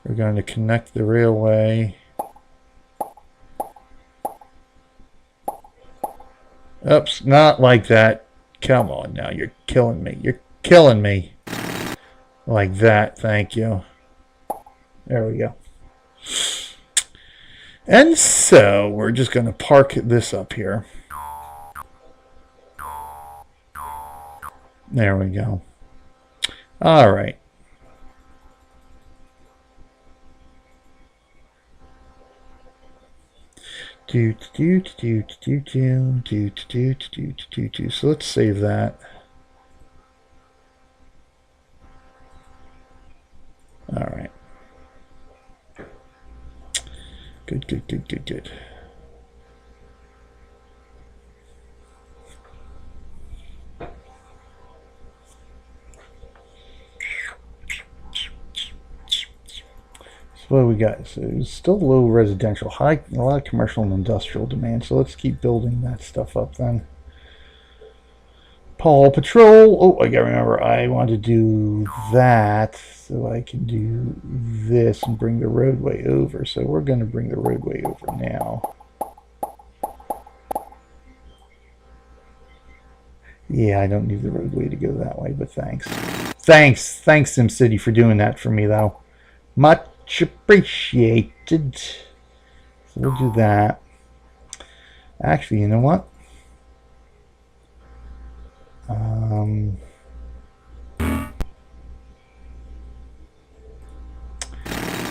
[SPEAKER 1] We're going to connect the railway. Oops, not like that. Come on now, you're killing me. You're killing me. Like that, thank you. There we go. And so we're just going to park this up here. There we go. All right. So let's save that. All right. Good. What do we got? So it's still low residential, a lot of commercial and industrial demand. So let's keep building that stuff up then. Paw Patrol. Oh, I gotta remember, I want to do that so I can do this and bring the roadway over. So we're going to bring the roadway over now. Yeah, I don't need the roadway to go that way, but thanks. Thanks, SimCity, for doing that for me, though. Much appreciated. So we'll do that. Actually, you know what?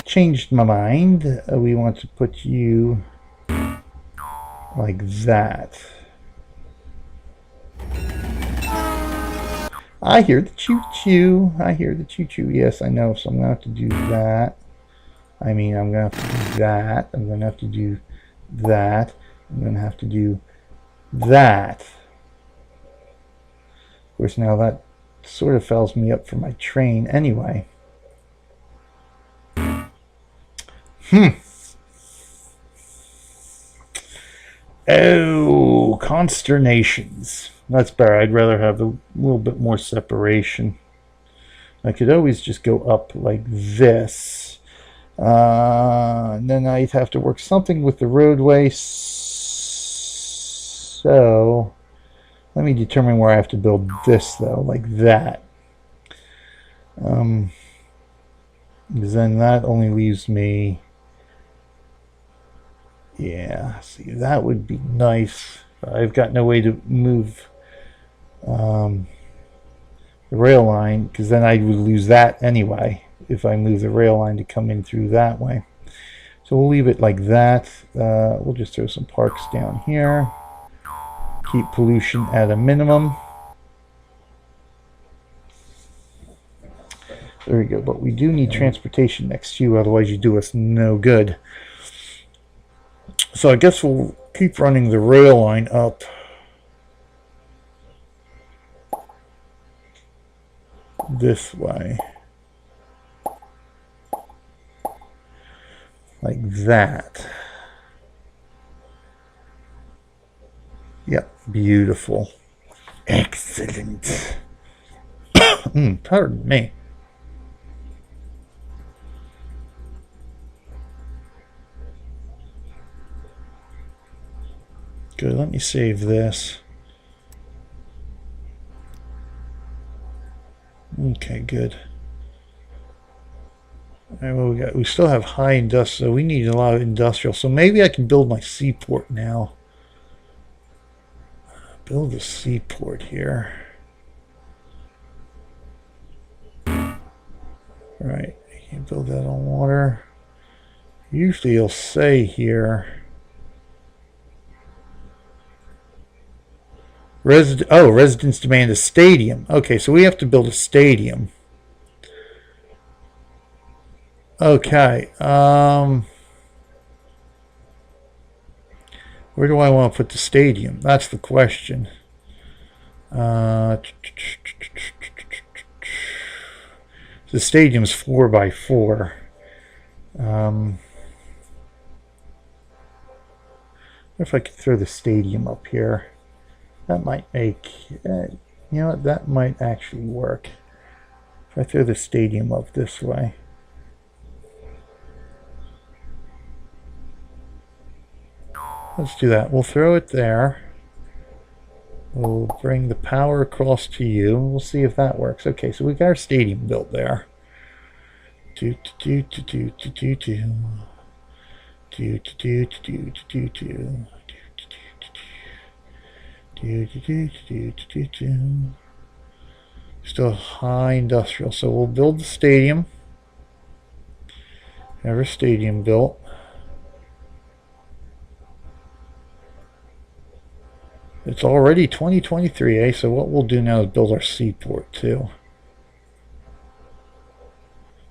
[SPEAKER 1] Changed my mind. We want to put you like that. I hear the choo-choo. I hear the choo-choo. Yes, I know. So I'm going to have to do that. I mean, I'm going to have to do that. I'm going to have to do that. I'm going to have to do that. Of course, now that sort of fouls me up for my train anyway. Oh, consternations. That's better. I'd rather have a little bit more separation. I could always just go up like this. And then I'd have to work something with the roadway. So let me determine where I have to build this, though, like that. Because then that only leaves me... Yeah, see, that would be nice. I've got no way to move the rail line, because then I would lose that anyway if I move the rail line to come in through that way. So we'll leave it like that. We'll just throw some parks down here. Keep pollution at a minimum. There we go. But we do need transportation next to you, otherwise you do us no good. So I guess we'll keep running the rail line up. This way. Like that. Yep, beautiful. Excellent. Pardon me. Good, let me save this. Okay, good. All right, well, we still have high industrial, so we need a lot of industrial. So maybe I can build my seaport now. Build a seaport here. All right, I can build that on water. Usually you'll say here, residents demand a stadium. Okay, so we have to build a stadium. Okay. Where do I want to put the stadium? That's the question. The stadium's 4x4. If I could throw the stadium up here. That might make, you know what, that might actually work. If I throw the stadium up this way. Let's do that. We'll throw it there. We'll bring the power across to you. We'll see if that works. Okay, so we got our stadium built there. Still high industrial, so we'll build the stadium. Have our stadium built. It's already 2023, eh? So what we'll do now is build our seaport too.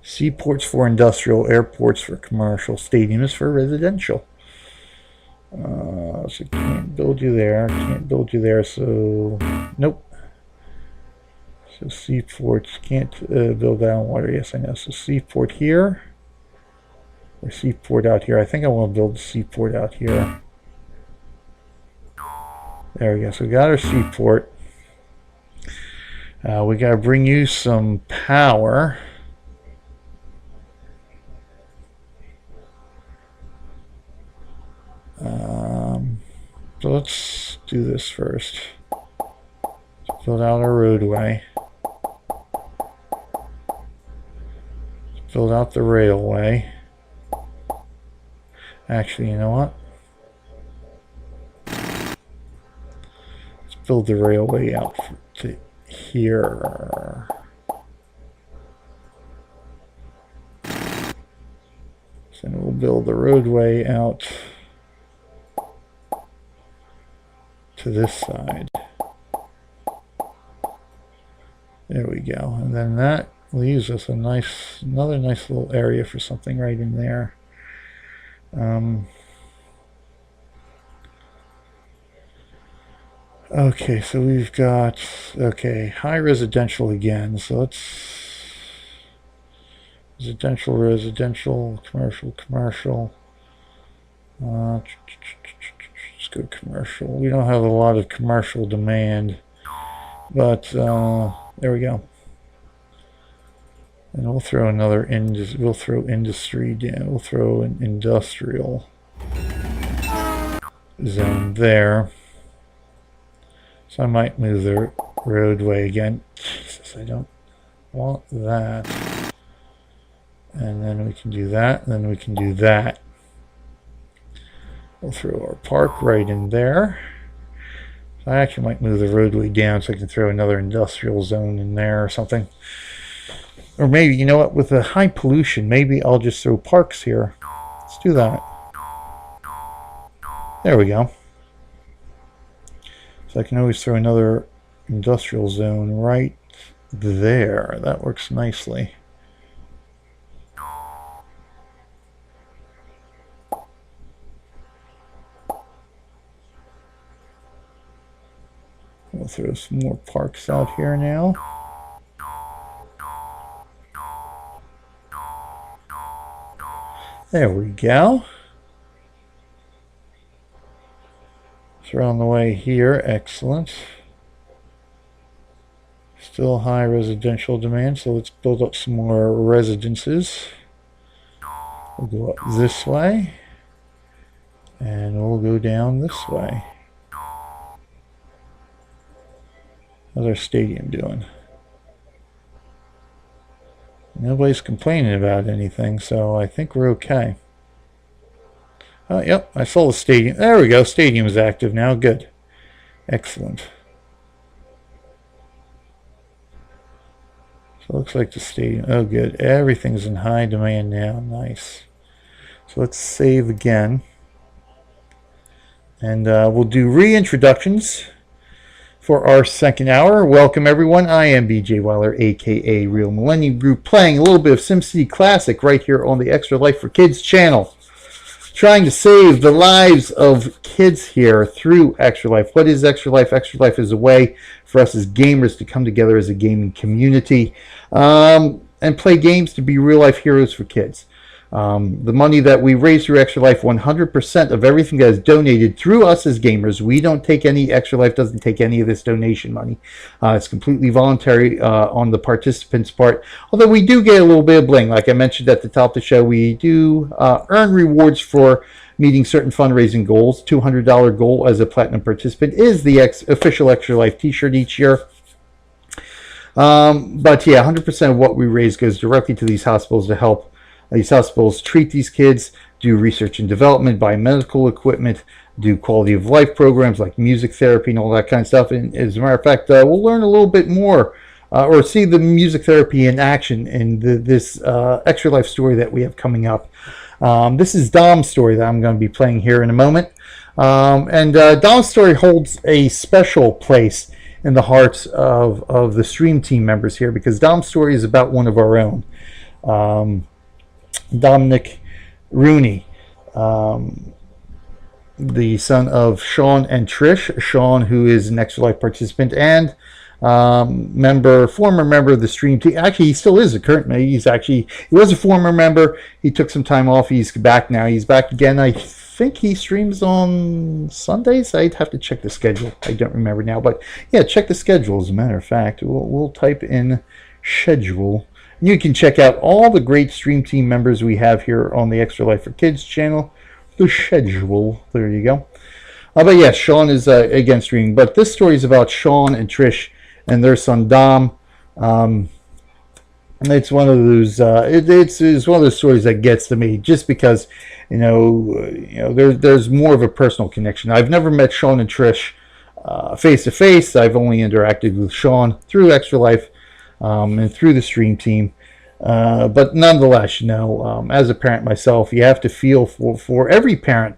[SPEAKER 1] Seaports for industrial, airports for commercial, stadiums for residential. So can't build you there, can't build you there, so nope. So seaports can't build that on water. Yes, I know. So seaport here, or seaport out here. I think I want to build the seaport out here. There we go. So we got our seaport. We got to bring you some power. So let's do this first. Let's build out our roadway. Let's build out the railway. Actually, you know what? Let's build the railway out to here. So then we'll build the roadway out to this side. There we go. And then that leaves us another nice little area for something right in there. Okay, so we've got, high residential again. So let's residential, commercial. Let's go commercial. We don't have a lot of commercial demand, but there we go. And we'll throw we'll throw industry down. We'll throw an industrial zone there. So I might move the roadway again. Jesus, I don't want that. And then we can do that, and then we can do that. We'll throw our park right in there. I actually might move the roadway down so I can throw another industrial zone in there or something. Or maybe, you know what, with the high pollution, maybe I'll just throw parks here. Let's do that. There we go. So I can always throw another industrial zone right there. That works nicely. We'll throw some more parks out here now. There we go. Throw on the way here. Excellent. Still high residential demand, so let's build up some more residences. We'll go up this way, and we'll go down this way. How's our stadium doing? Nobody's complaining about anything, so I think we're okay. Yep, I saw the stadium. There we go. Stadium is active now. Good. Excellent. So it looks like the stadium. Oh, good. Everything's in high demand now. Nice. So let's save again. And we'll do reintroductions for our second hour. Welcome, everyone. I am BJ Weiler, a.k.a. Real Millennium Group, playing a little bit of SimCity Classic right here on the Extra Life for Kids channel. Trying to save the lives of kids here through Extra Life. What is Extra Life? Extra Life is a way for us as gamers to come together as a gaming community and play games to be real-life heroes for kids. The money that we raise through Extra Life, 100% of everything that is donated through us as gamers. We don't take any, Extra Life doesn't take any of this donation money. It's completely voluntary on the participants' part. Although we do get a little bit of bling. Like I mentioned at the top of the show, we do earn rewards for meeting certain fundraising goals. $200 goal as a platinum participant is the official Extra Life t-shirt each year. But yeah, 100% of what we raise goes directly to these hospitals to help these hospitals treat these kids, do research and development, buy medical equipment, do quality of life programs like music therapy and all that kind of stuff. And as a matter of fact, we'll learn a little bit more or see the music therapy in action in this Extra Life story that we have coming up. This is Dom's story that I'm going to be playing here in a moment. Dom's story holds a special place in the hearts of the stream team members here because Dom's story is about one of our own. Dominic Rooney, the son of Sean and Trish. Sean, who is an Extra Life participant and former member of the stream team. Actually, he still is a current. He was a former member. He took some time off. He's back now. He's back again. I think he streams on Sundays. I'd have to check the schedule. I don't remember now, but yeah, check the schedule. As a matter of fact, we'll type in schedule. You can check out all the great stream team members we have here on the Extra Life for Kids channel. The schedule. There you go. But yes, Sean is again streaming. But this story is about Sean and Trish and their son Dom. It's one of those. It's one of those stories that gets to me just because there's more of a personal connection. I've never met Sean and Trish face to face. I've only interacted with Sean through Extra Life. And through the stream team, but nonetheless, as a parent myself, you have to feel for every parent,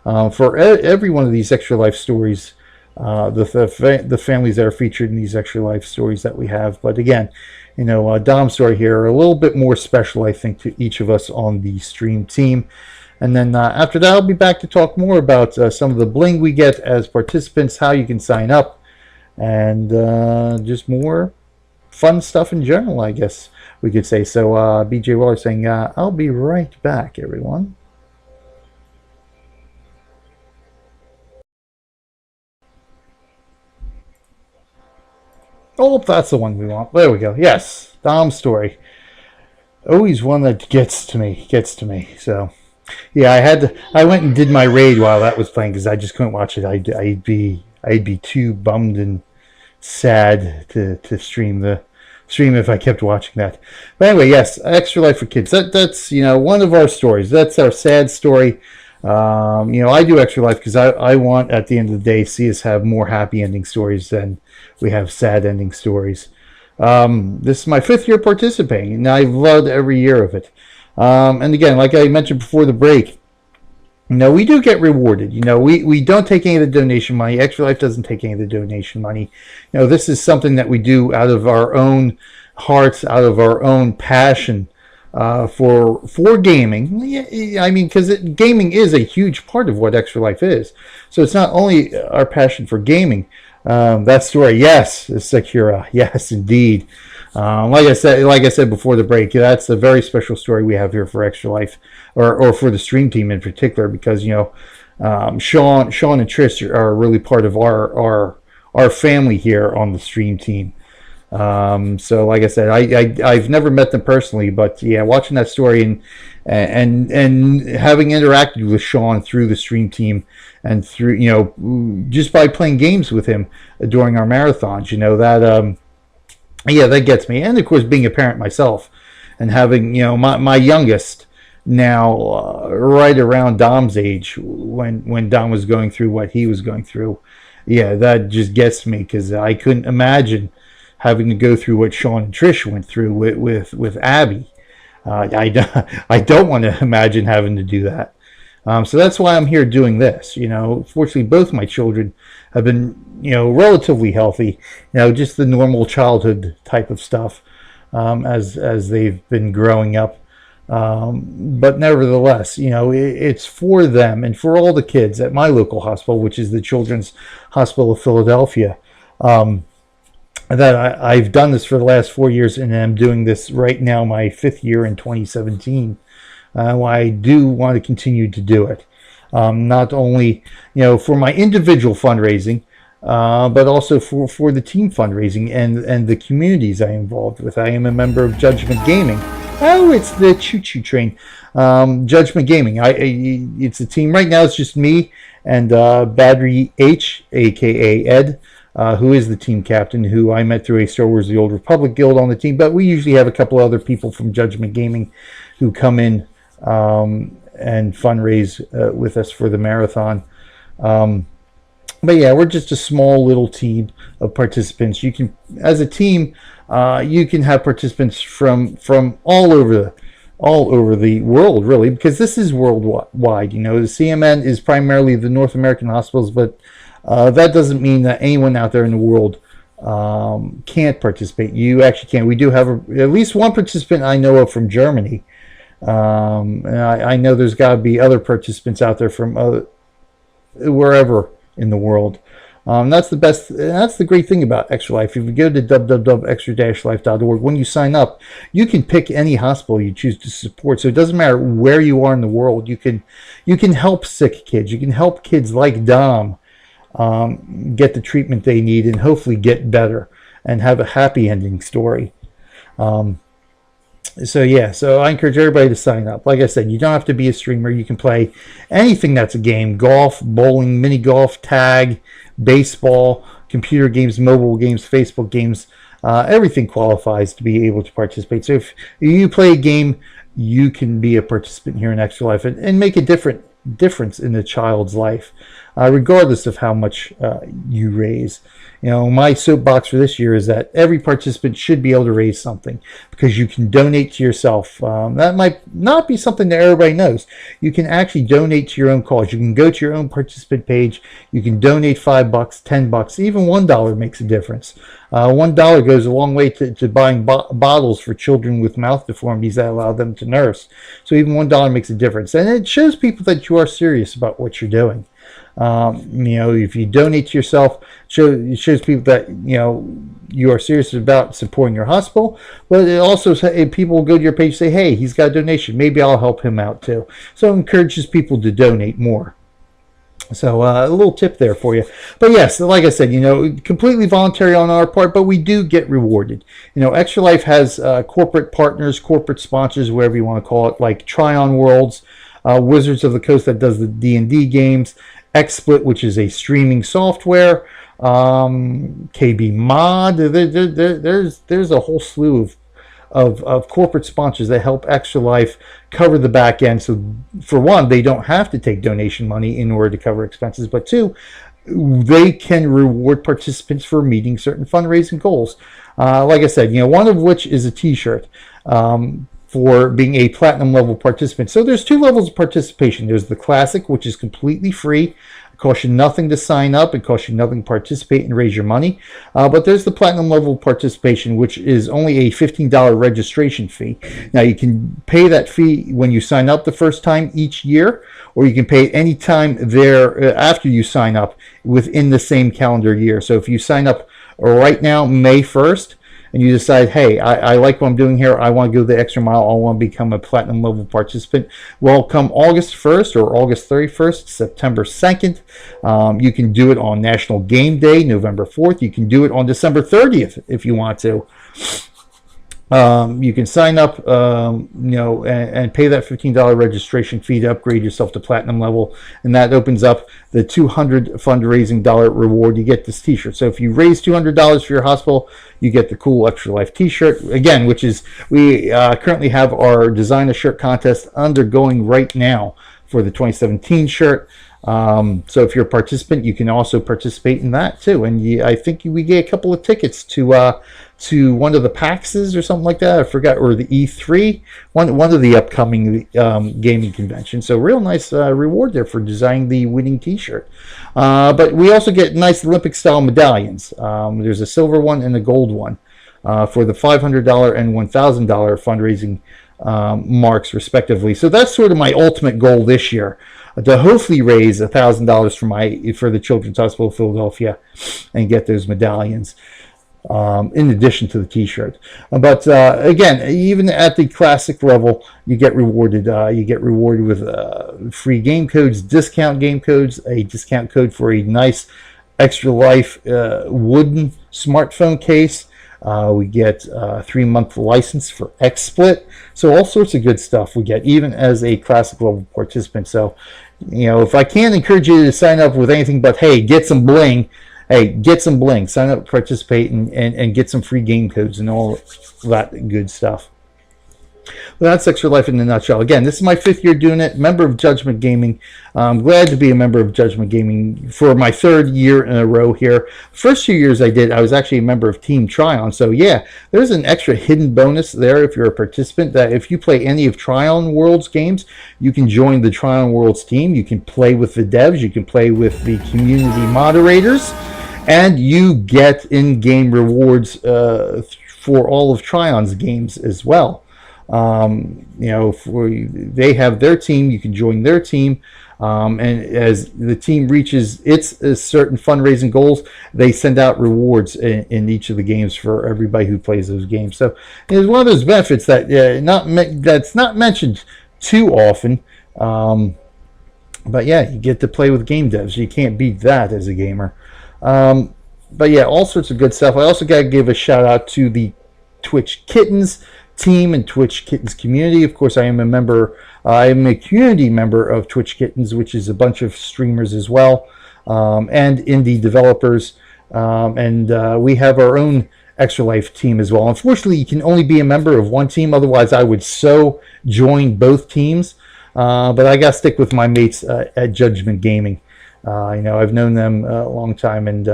[SPEAKER 1] for every one of these Extra Life stories, the families that are featured in these Extra Life stories that we have. But again, Dom's story here a little bit more special, I think, to each of us on the stream team. And then after that, I'll be back to talk more about some of the bling we get as participants, how you can sign up, and just more fun stuff in general, I guess we could say. So BJ Waller saying, I'll be right back, everyone. Oh, that's the one we want. There we go. Yes, Dom's story. Always one that gets to me. So yeah, I went and did my raid while that was playing because I just couldn't watch it. I'd be too bummed and sad to stream if I kept watching that. But anyway, yes, Extra Life for Kids. That's one of our stories. That's our sad story. I do Extra Life because I want, at the end of the day, see us have more happy ending stories than we have sad ending stories. This is my 5th year participating, and I've loved every year of it. And again, like I mentioned before the break, we do get rewarded. We don't take any of the donation money. Extra Life doesn't take any of the donation money. This is something that we do out of our own hearts, out of our own passion for gaming. I mean, because gaming is a huge part of what Extra Life is. So it's not only our passion for gaming. That story, yes, Sakura, yes, indeed. Like I said before the break, that's a very special story we have here for Extra Life, or for the stream team in particular, because Sean and Trish are really part of our family here on the stream team. So like I said, I've never met them personally, but yeah, watching that story and having interacted with Sean through the stream team and through just by playing games with him during our marathons, that gets me. And of course, being a parent myself and having my youngest now right around Dom's age when Dom was going through what he was going through, that just gets me, because I couldn't imagine having to go through what Sean and Trish went through with Abby. I don't want to imagine having to do that. So that's why I'm here doing this. Fortunately, both my children have been, relatively healthy. Just the normal childhood type of stuff as they've been growing up. But nevertheless, it's for them and for all the kids at my local hospital, which is the Children's Hospital of Philadelphia. That I've done this for the last 4 years, and I'm doing this right now, my 5th year in 2017. I do want to continue to do it, not only for my individual fundraising, but also for the team fundraising and the communities I'm involved with. I am a member of Judgment Gaming. Oh, it's the choo-choo train. Judgment Gaming. It's a team right now. It's just me and Badri H, aka Ed. Who is the team captain, who I met through a Star Wars The Old Republic guild on the team. But we usually have a couple other people from Judgment Gaming who come in and fundraise with us for the marathon. But yeah, we're just a small little team of participants. You can, as a team, you can have participants from all over the world, really, because this is worldwide. The CMN is primarily the North American hospitals, but that doesn't mean that anyone out there in the world can't participate. You actually can. We do have at least one participant I know of from Germany. And I know there's got to be other participants out there from wherever in the world. That's the best. That's the great thing about Extra Life. If you go to www.extra-life.org, when you sign up, you can pick any hospital you choose to support. So it doesn't matter where you are in the world. You can help sick kids. You can help kids like Dom get the treatment they need and hopefully get better and have a happy ending story. So I encourage everybody to sign up. Like I said, you don't have to be a streamer. You can play anything that's a game: golf, bowling, mini golf, tag, baseball, computer games, mobile games, Facebook games. Everything qualifies to be able to participate. So if you play a game, you can be a participant here in Extra Life and make a difference in the child's life, regardless of how much you raise. My soapbox for this year is that every participant should be able to raise something, because you can donate to yourself. That might not be something that everybody knows. You can actually donate to your own cause. You can go to your own participant page. You can donate $5, $10, even $1 makes a difference. $1 goes a long way to buying bottles for children with mouth deformities that allow them to nurse. So even $1 makes a difference, and it shows people that you are serious about what you're doing. If you donate to yourself, it shows people that you are serious about supporting your hospital. But it also people will go to your page and say, "Hey, he's got a donation. Maybe I'll help him out too." So it encourages people to donate more. So a little tip there for you. But yes, like I said, completely voluntary on our part, but we do get rewarded. Extra Life has corporate partners, corporate sponsors, whatever you want to call it, like Tryon Worlds, Wizards of the Coast that does the D&D games, XSplit, which is a streaming software, KB Mod. There's a whole slew of corporate sponsors that help Extra Life cover the back end. So for one, they don't have to take donation money in order to cover expenses, but two, they can reward participants for meeting certain fundraising goals. Like I said, one of which is a t-shirt. for being a platinum level participant. So there's 2 levels of participation. There's the classic, which is completely free. It costs you nothing to sign up. It costs you nothing to participate and raise your money. But there's the platinum level participation, which is only a $15 registration fee. Now you can pay that fee when you sign up the first time each year, or you can pay any time there after you sign up within the same calendar year. So if you sign up right now, May 1st, and you decide, hey, I like what I'm doing here, I want to go the extra mile, I want to become a platinum level participant, well, come August 1st or August 31st, September 2nd, you can do it on National Game Day, November 4th. You can do it on December 30th if you want to. You can sign up, and pay that $15 registration fee to upgrade yourself to platinum level, and that opens up the $200 fundraising reward. You get this T-shirt. So if you raise $200 for your hospital, you get the cool Extra Life T-shirt again, which is we currently have our design a shirt contest undergoing right now for the 2017 shirt. So if you're a participant, you can also participate in that too. And I think we get a couple of tickets to one of the PAXs or something like that. I forgot, or the E3, one of the upcoming gaming conventions. So real nice reward there for designing the winning T-shirt. But we also get nice Olympic style medallions. There's a silver one and a gold one for the $500 and $1,000 fundraising marks respectively. So that's sort of my ultimate goal this year, to hopefully raise $1,000 for the Children's Hospital of Philadelphia and get those medallions, in addition to the T-shirt. But again, even at the classic level, you get rewarded. With free game codes, discount game codes, a discount code for a nice Extra Life wooden smartphone case. We get a 3-month license for XSplit. So all sorts of good stuff we get, even as a classic level participant. So, if I can encourage you to sign up with anything but, hey, get some bling. Hey, get some bling. Sign up, participate, and get some free game codes and all that good stuff. Well, that's Extra Life in a nutshell. Again, this is my 5th year doing it. Member of Judgment Gaming. I'm glad to be a member of Judgment Gaming for my 3rd year in a row here. First 2 years I was actually a member of Team Tryon. So yeah, there's an extra hidden bonus there if you're a participant, that if you play any of Tryon World's games, you can join the Tryon World's team. You can play with the devs. You can play with the community moderators. And you get in-game rewards for all of Tryon's games as well. They have their team, you can join their team, and as the team reaches its certain fundraising goals, they send out rewards in each of the games for everybody who plays those games. So it's one of those benefits that that's not mentioned too often, but yeah, you get to play with game devs. You can't beat that as a gamer. But yeah, all sorts of good stuff. I also got to give a shout out to the Twitch Kittens team and Twitch Kittens community. Of course, I am a community member of Twitch Kittens, which is a bunch of streamers as well, and indie developers, and we have our own Extra Life team as well. Unfortunately, you can only be a member of one team, otherwise I would join both teams, but I got to stick with my mates at Judgment Gaming. I've known them a long time, and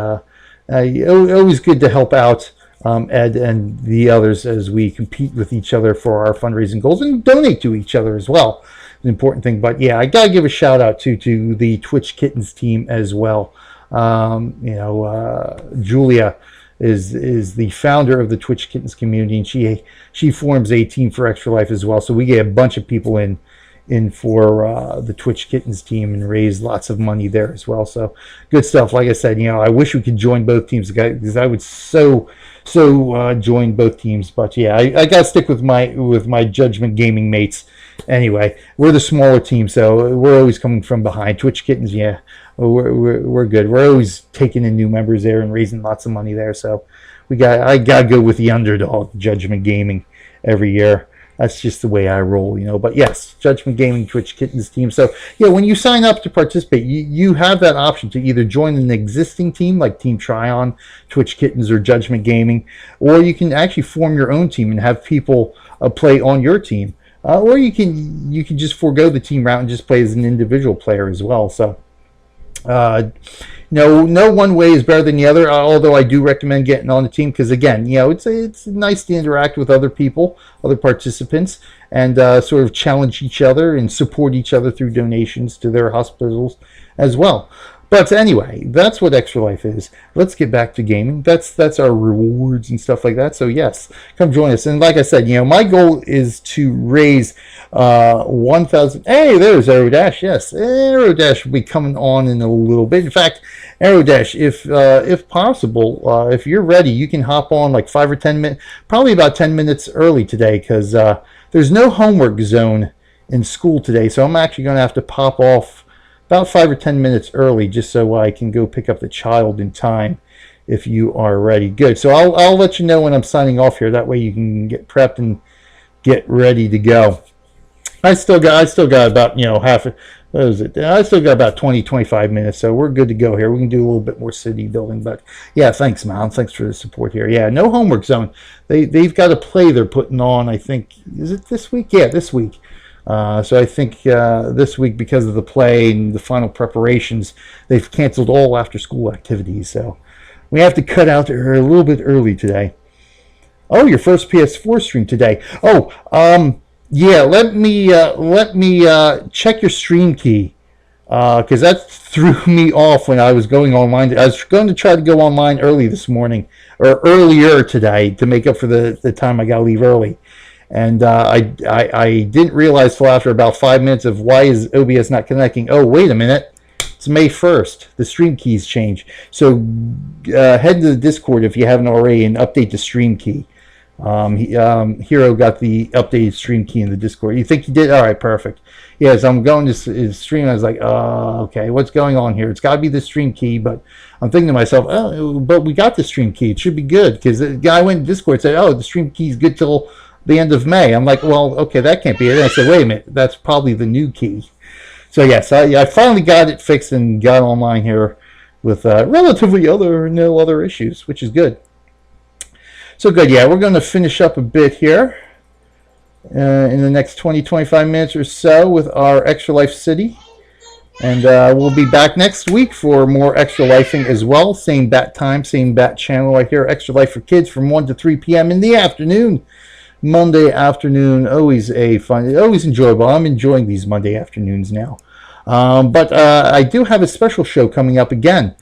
[SPEAKER 1] always good to help out Ed and the others as we compete with each other for our fundraising goals and donate to each other as well. An important thing. But yeah, I gotta give a shout out to the Twitch Kittens team as well. Julia is the founder of the Twitch Kittens community, and she forms a team for Extra Life as well. So we get a bunch of people in for the Twitch Kittens team and raise lots of money there as well. So good stuff. Like I said, I wish we could join both teams, because I would so join both teams. But yeah, I gotta stick with my Judgment Gaming mates. Anyway, we're the smaller team, so we're always coming from behind. Twitch Kittens, yeah, we're good. We're always taking in new members there and raising lots of money there. So I gotta go with the underdog, Judgment Gaming, every year. That's just the way I roll, But yes, Judgment Gaming, Twitch Kittens team. So yeah, when you sign up to participate, you have that option to either join an existing team like Team Tryon, Twitch Kittens, or Judgment Gaming, or you can actually form your own team and have people play on your team, or you can just forego the team route and just play as an individual player as well. So No one way is better than the other. Although I do recommend getting on the team because, again, it's nice to interact with other people, other participants, and sort of challenge each other and support each other through donations to their hospitals as well. But anyway, that's what Extra Life is. Let's get back to gaming. That's our rewards and stuff like that. So yes, come join us. And like I said, my goal is to raise 1,000. Hey, there's Aerodash. Yes, Aerodash will be coming on in a little bit. In fact, Aerodash, if possible, if you're ready, you can hop on like 5 or 10 minutes, probably about 10 minutes early today, because there's no homework zone in school today. So I'm actually going to have to pop off about 5 or 10 minutes early, just so I can go pick up the child in time. If you are ready, good. So I'll let you know when I'm signing off here. That way you can get prepped and get ready to go. I still got about what is it? I still got about 20-25 minutes, so we're good to go here. We can do a little bit more city building, but yeah, thanks, Mom. Thanks for the support here. Yeah, no homework zone. They've got a play they're putting on. I think, is it this week? Yeah, this week. So I think this week, because of the play and the final preparations, they've canceled all after-school activities. So we have to cut out a little bit early today. Oh, your first PS4 stream today. Oh, yeah. Let me check your stream key, because that threw me off when I was going online. I was going to try to go online early this morning, or earlier today, to make up for the time I got to leave early. And I didn't realize till after about 5 minutes of why is OBS not connecting. Oh, wait a minute. It's May 1st. The stream keys change. So head to the Discord if you haven't already and update the stream key. Hero got the updated stream key in the Discord. You think he did? All right, perfect. Yes, I'm going to stream. I was like, okay, what's going on here? It's got to be the stream key. But I'm thinking to myself, oh, but we got the stream key. It should be good, because the guy went to Discord and said, oh, the stream key is good till the end of May. I'm like, well, okay, that can't be it. And I said, wait a minute, that's probably the new key. So yes, I finally got it fixed and got online here with relatively no other issues, which is good. So good, yeah, we're going to finish up a bit here in the next 20-25 minutes or so with our Extra Life City. And we'll be back next week for more Extra Lifing as well. Same bat time, same bat channel right here. Extra Life for Kids from 1 to 3 p.m. in the afternoon. Monday afternoon, always always enjoyable. I'm enjoying these Monday afternoons now. But I do have a special show coming up again.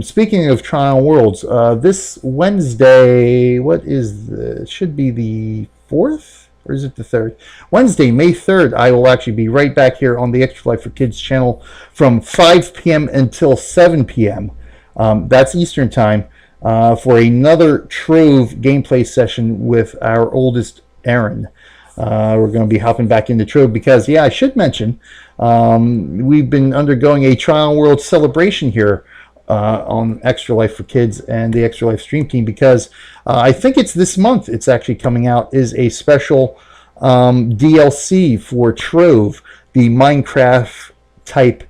[SPEAKER 1] Speaking of Trial Worlds, this Wednesday, it should be the 4th? Or is it the 3rd? Wednesday, May 3rd, I will actually be right back here on the Extra Life for Kids channel from 5 p.m. until 7 p.m. That's Eastern Time. For another Trove gameplay session with our oldest Aaron. We're going to be hopping back into Trove because, yeah, I should mention, we've been undergoing a Trial World celebration here on Extra Life for Kids and the Extra Life Stream Team, because I think it's this month it's actually coming out, is a special DLC for Trove, the Minecraft type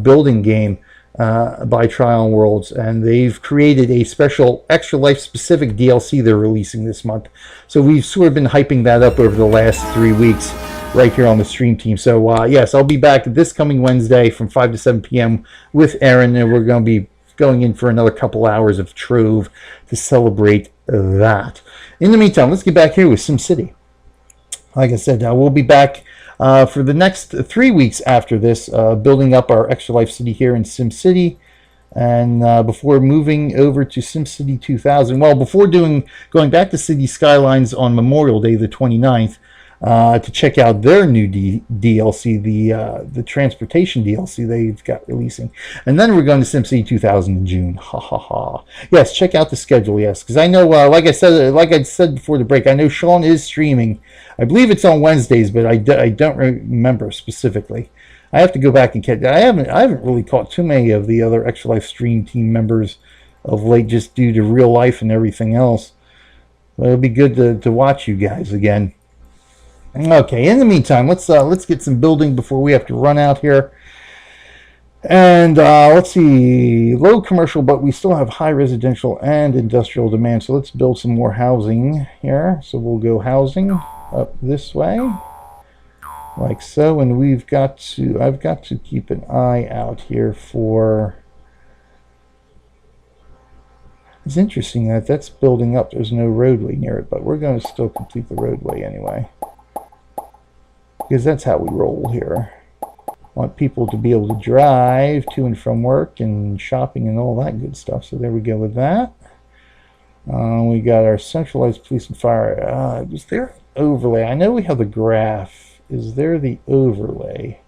[SPEAKER 1] building game by Trial Worlds, and they've created a special Extra Life specific DLC they're releasing this month. So we've sort of been hyping that up over the last 3 weeks right here on the stream team. So yes, I'll be back this coming Wednesday from 5 to 7 p.m. with Aaron, and we're going to be going in for another couple hours of Trove to celebrate that. In the meantime, let's get back here with SimCity. Like I said, we'll be back for the next 3 weeks after this, building up our Extra Life City here in SimCity, and before moving over to SimCity 2000. Well, before going back to City Skylines on Memorial Day, the 29th, to check out their new DLC, the transportation DLC they've got releasing, and then we're going to SimCity 2000 in June. Ha ha ha! Yes, check out the schedule. Yes, because I know, like I said before the break, I know Sean is streaming. I believe it's on Wednesdays, but I don't remember specifically. I have to go back and catch. I haven't really caught too many of the other Extra Life stream team members of late, just due to real life and everything else. But it'll be good to watch you guys again. Okay, in the meantime, let's get some building before we have to run out here. And let's see, low commercial, but we still have high residential and industrial demand. So let's build some more housing here. So we'll go housing up this way. like so, and I've got to keep an eye out here for. It's interesting that that's building up. There's no roadway near it, but we're going to still complete the roadway anyway, because that's how we roll here. Want people to be able to drive to and from work and shopping and all that good stuff. So there we go with that. We got our centralized police and fire. Is there overlay? I know we have the graph. Is there the overlay?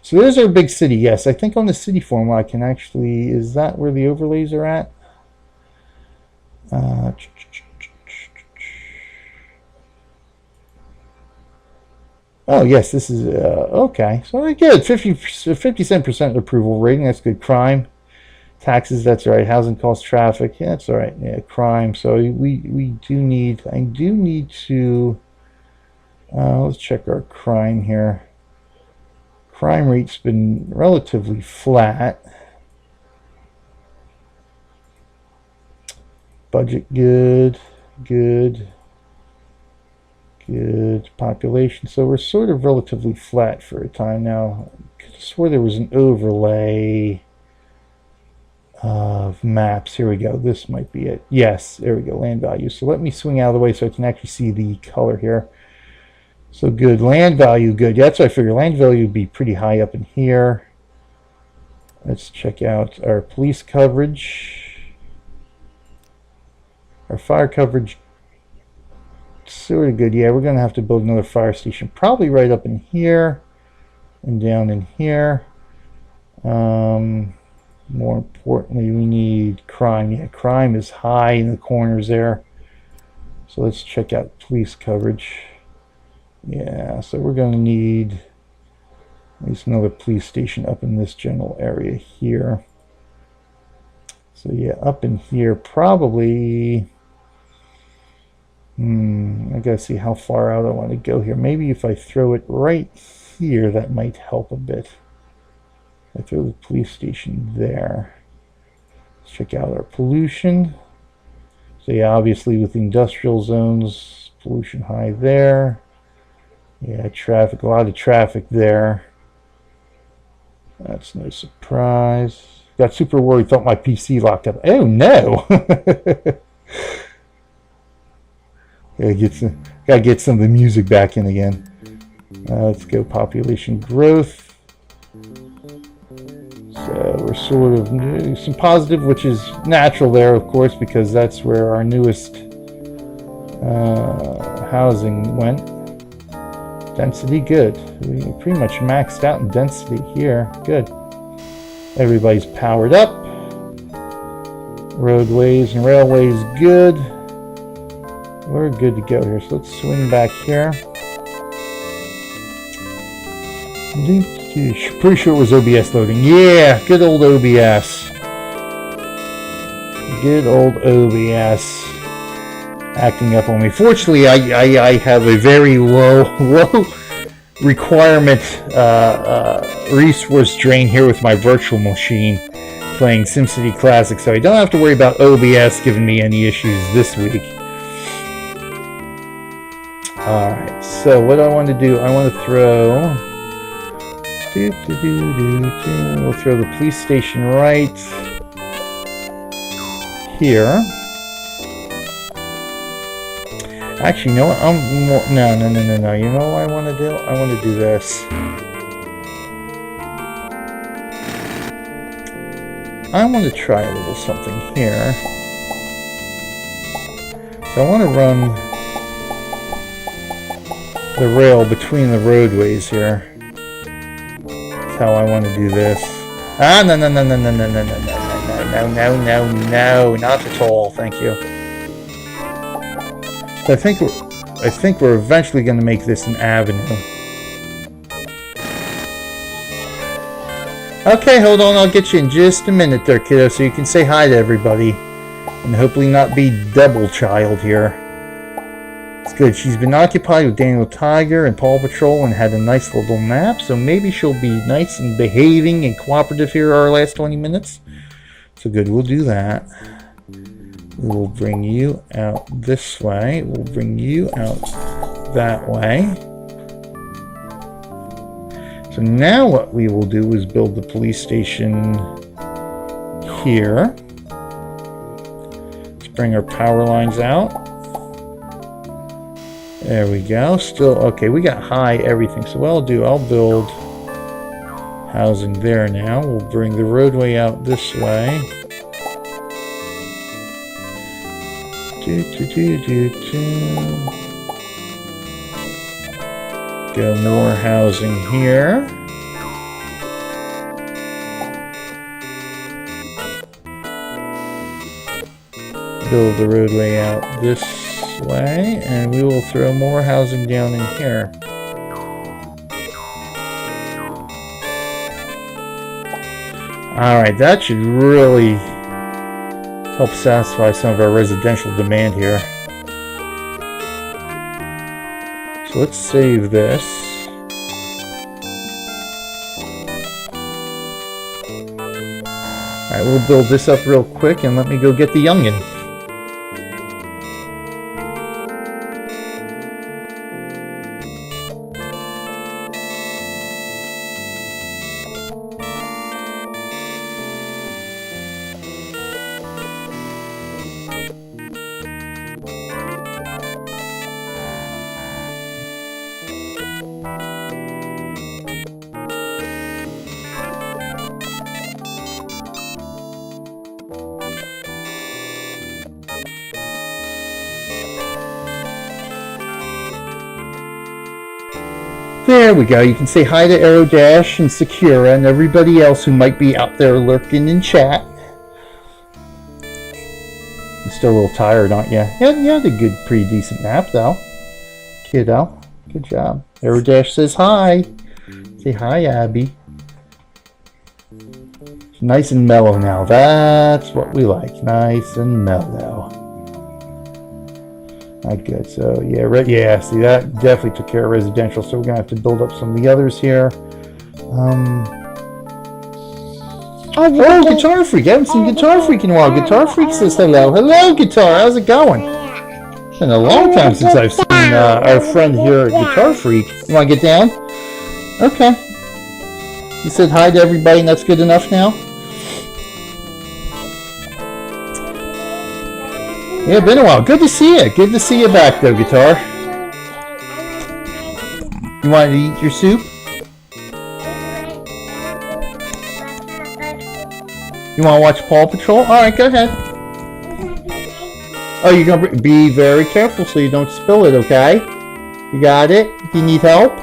[SPEAKER 1] So there's our big city. Yes, I think on the city form I can actually. Is that where the overlays are at? Oh yes, this is okay. So very good. 57% approval rating. That's good. Crime, taxes. That's all right. Housing costs, traffic. Yeah, that's all right. Yeah, crime. So we do need. I do need to. Let's check our crime here. Crime rate's been relatively flat. Budget good. Population, so we're sort of relatively flat for a time now. I swore there was an overlay of maps. Here we go. This might be it. Yes, there we go. Land value. So let me swing out of the way so I can actually see the color here. So good. Land value, good. Yeah, that's what I figured. Land value would be pretty high up in here. Let's check out our police coverage. Our fire coverage, sort of good. Yeah, we're going to have to build another fire station, probably right up in here and down in here. More importantly, we need crime. Yeah, crime is high in the corners there. So let's check out police coverage. Yeah, so we're going to need at least another police station up in this general area here. So yeah, up in here probably. I gotta see how far out I want to go here. Maybe if I throw it right here, that might help a bit. I throw the police station there. Let's check out our pollution. So yeah, obviously with the industrial zones, pollution high there. Yeah, traffic, a lot of traffic there. That's no surprise. Got super worried, thought my PC locked up. Oh no! Gotta get some of the music back in again. Let's go population growth. So we're sort of some positive, which is natural there, of course, because that's where our newest housing went. Density, good. We pretty much maxed out in density here. Good. Everybody's powered up. Roadways and railways, good. We're good to go here. So let's swing back here. Pretty sure it was OBS loading. Yeah, good old OBS. Good old OBS acting up on me. Fortunately, I have a very low requirement resource drain here with my virtual machine playing SimCity Classic, so I don't have to worry about OBS giving me any issues this week. Alright, so what I want to do, I want to throw... We'll throw the police station right here. Actually, you know what? No. You know what I want to do? I want to do this. I want to try a little something here. So I want to run the rail between the roadways here. That's how I want to do this. Ah, no, not at all. Thank you. So I think we're eventually going to make this an avenue. Okay, hold on. I'll get you in just a minute there, kiddo, so you can say hi to everybody. And hopefully not be double child here. It's good. She's been occupied with Daniel Tiger and Paw Patrol and had a nice little nap, so maybe she'll be nice and behaving and cooperative here our last 20 minutes. So good, we'll do that. We'll bring you out this way. We'll bring you out that way. So now what we will do is build the police station here. Let's bring our power lines out. There we go. Still, okay, we got high everything. So what I'll do, I'll build housing there now. We'll bring the roadway out this way. Go more housing here. Build the roadway out this way, and we will throw more housing down in here. Alright, that should really help satisfy some of our residential demand here. So let's save this. Alright, we'll build this up real quick and let me go get the youngin'. There we go. You can say hi to Aero Dash and Sakura and everybody else who might be out there lurking in chat. You're still a little tired, aren't you? Yeah, you had a good, pretty decent nap, though. Kiddo, good job. Aero Dash says hi. Say hi, Abby. It's nice and mellow now. That's what we like. Nice and mellow. Not good. So yeah, yeah. See, that definitely took care of residential. So we're gonna have to build up some of the others here. Oh, Guitar Freak! I haven't seen Guitar Freak in a while. Guitar Freak says hello. Hello, Guitar. How's it going? It's been a long time since I've seen our friend here, Guitar Freak. You want to get down? Okay. You said hi to everybody, and that's good enough now. Yeah, been a while. Good to see you. Good to see you back though, Guitar. You want to eat your soup? You want to watch Paw Patrol? Alright, go ahead. Oh, you're going to be very careful so you don't spill it, okay? You got it? Do you need help?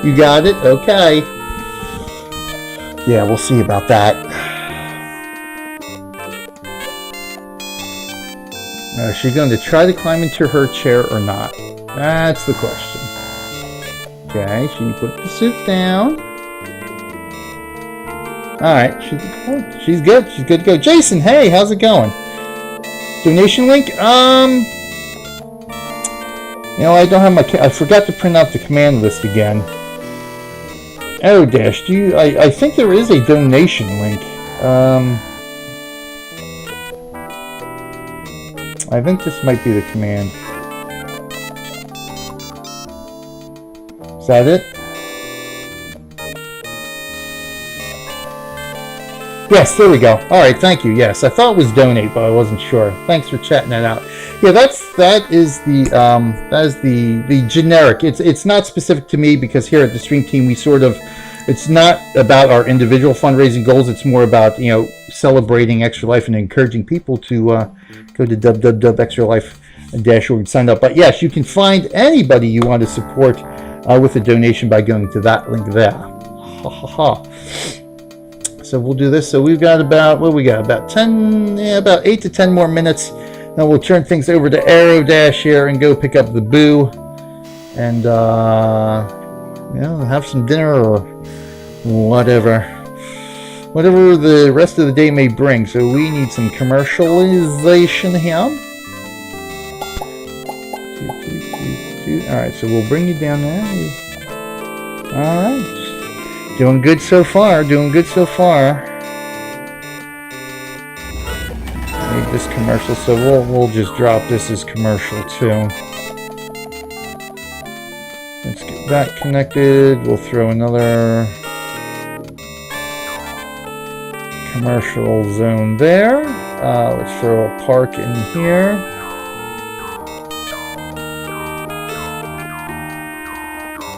[SPEAKER 1] You got it? Okay. Yeah, we'll see about that. Is she going to try to climb into her chair or not? That's the question. Okay, she put the soup down. Alright, she's good. She's good to go. Jason, hey, how's it going? Donation link? You know, I don't have my... I forgot to print out the command list again. Aero Dash, do you... I think there is a donation link. I think this might be the command. Is that it? Yes, there we go. Alright, thank you. Yes, I thought it was donate, but I wasn't sure. Thanks for chatting that out. Yeah, that is the generic. It's not specific to me because here at the Stream Team we sort of, it's not about our individual fundraising goals. It's more about, you know, celebrating Extra Life and encouraging people to go to www.extralife-org and sign up. But yes, you can find anybody you want to support with a donation by going to that link there. Ha ha ha. So we'll do this. So we've got about, what we got? About 10, yeah, about 8 to 10 more minutes. Then we'll turn things over to Aero Dash here and go pick up the boo. And, you know, have some dinner or whatever. Whatever the rest of the day may bring. So we need some commercialization here. Alright, so we'll bring you down there. Alright. Doing good so far. Doing good so far. Need this commercial, so we'll just drop this as commercial too. Let's get that connected. We'll throw another commercial zone there. Let's throw a park in here.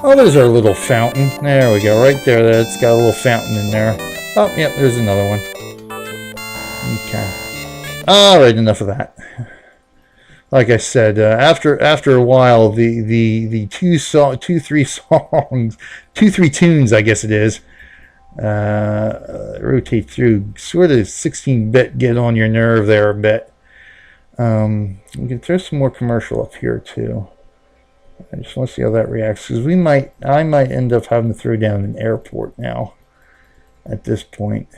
[SPEAKER 1] Oh, there's our little fountain. There we go, right there. That's got a little fountain in there. Oh, yep, there's another one. Okay. All right, enough of that. Like I said, after a while, the two, three tunes, I guess it is, rotate through, sort of 16-bit, get on your nerve there a bit. We can throw some more commercial up here too. I just want to see how that reacts, because I might end up having to throw down an airport now at this point.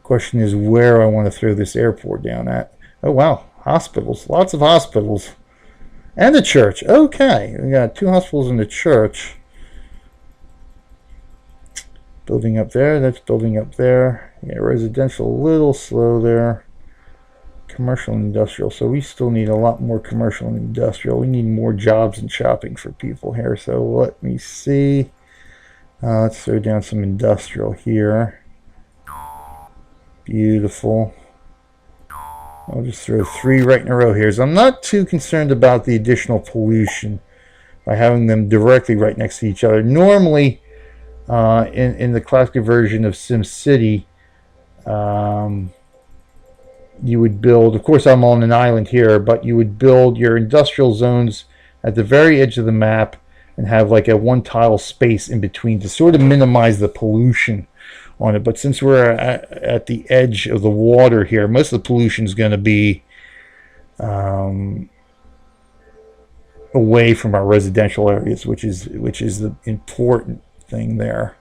[SPEAKER 1] Question is where I want to throw this airport down at. Oh wow, hospitals, lots of hospitals, and a church. Okay, we got 2 hospitals and a church. Building up there, that's building up there. Yeah, residential a little slow there. Commercial and industrial, so we still need a lot more commercial and industrial. We need more jobs and shopping for people here. So let me see. Let's throw down some industrial here. Beautiful. I'll just throw 3 right in a row here. So I'm not too concerned about the additional pollution by having them directly right next to each other. Normally, in the classic version of SimCity, you would build, of course I'm on an island here, but you would build your industrial zones at the very edge of the map and have like a 1 tile space in between to sort of minimize the pollution on it. But since we're at the edge of the water here, most of the pollution is going to be away from our residential areas, which is the important thing there.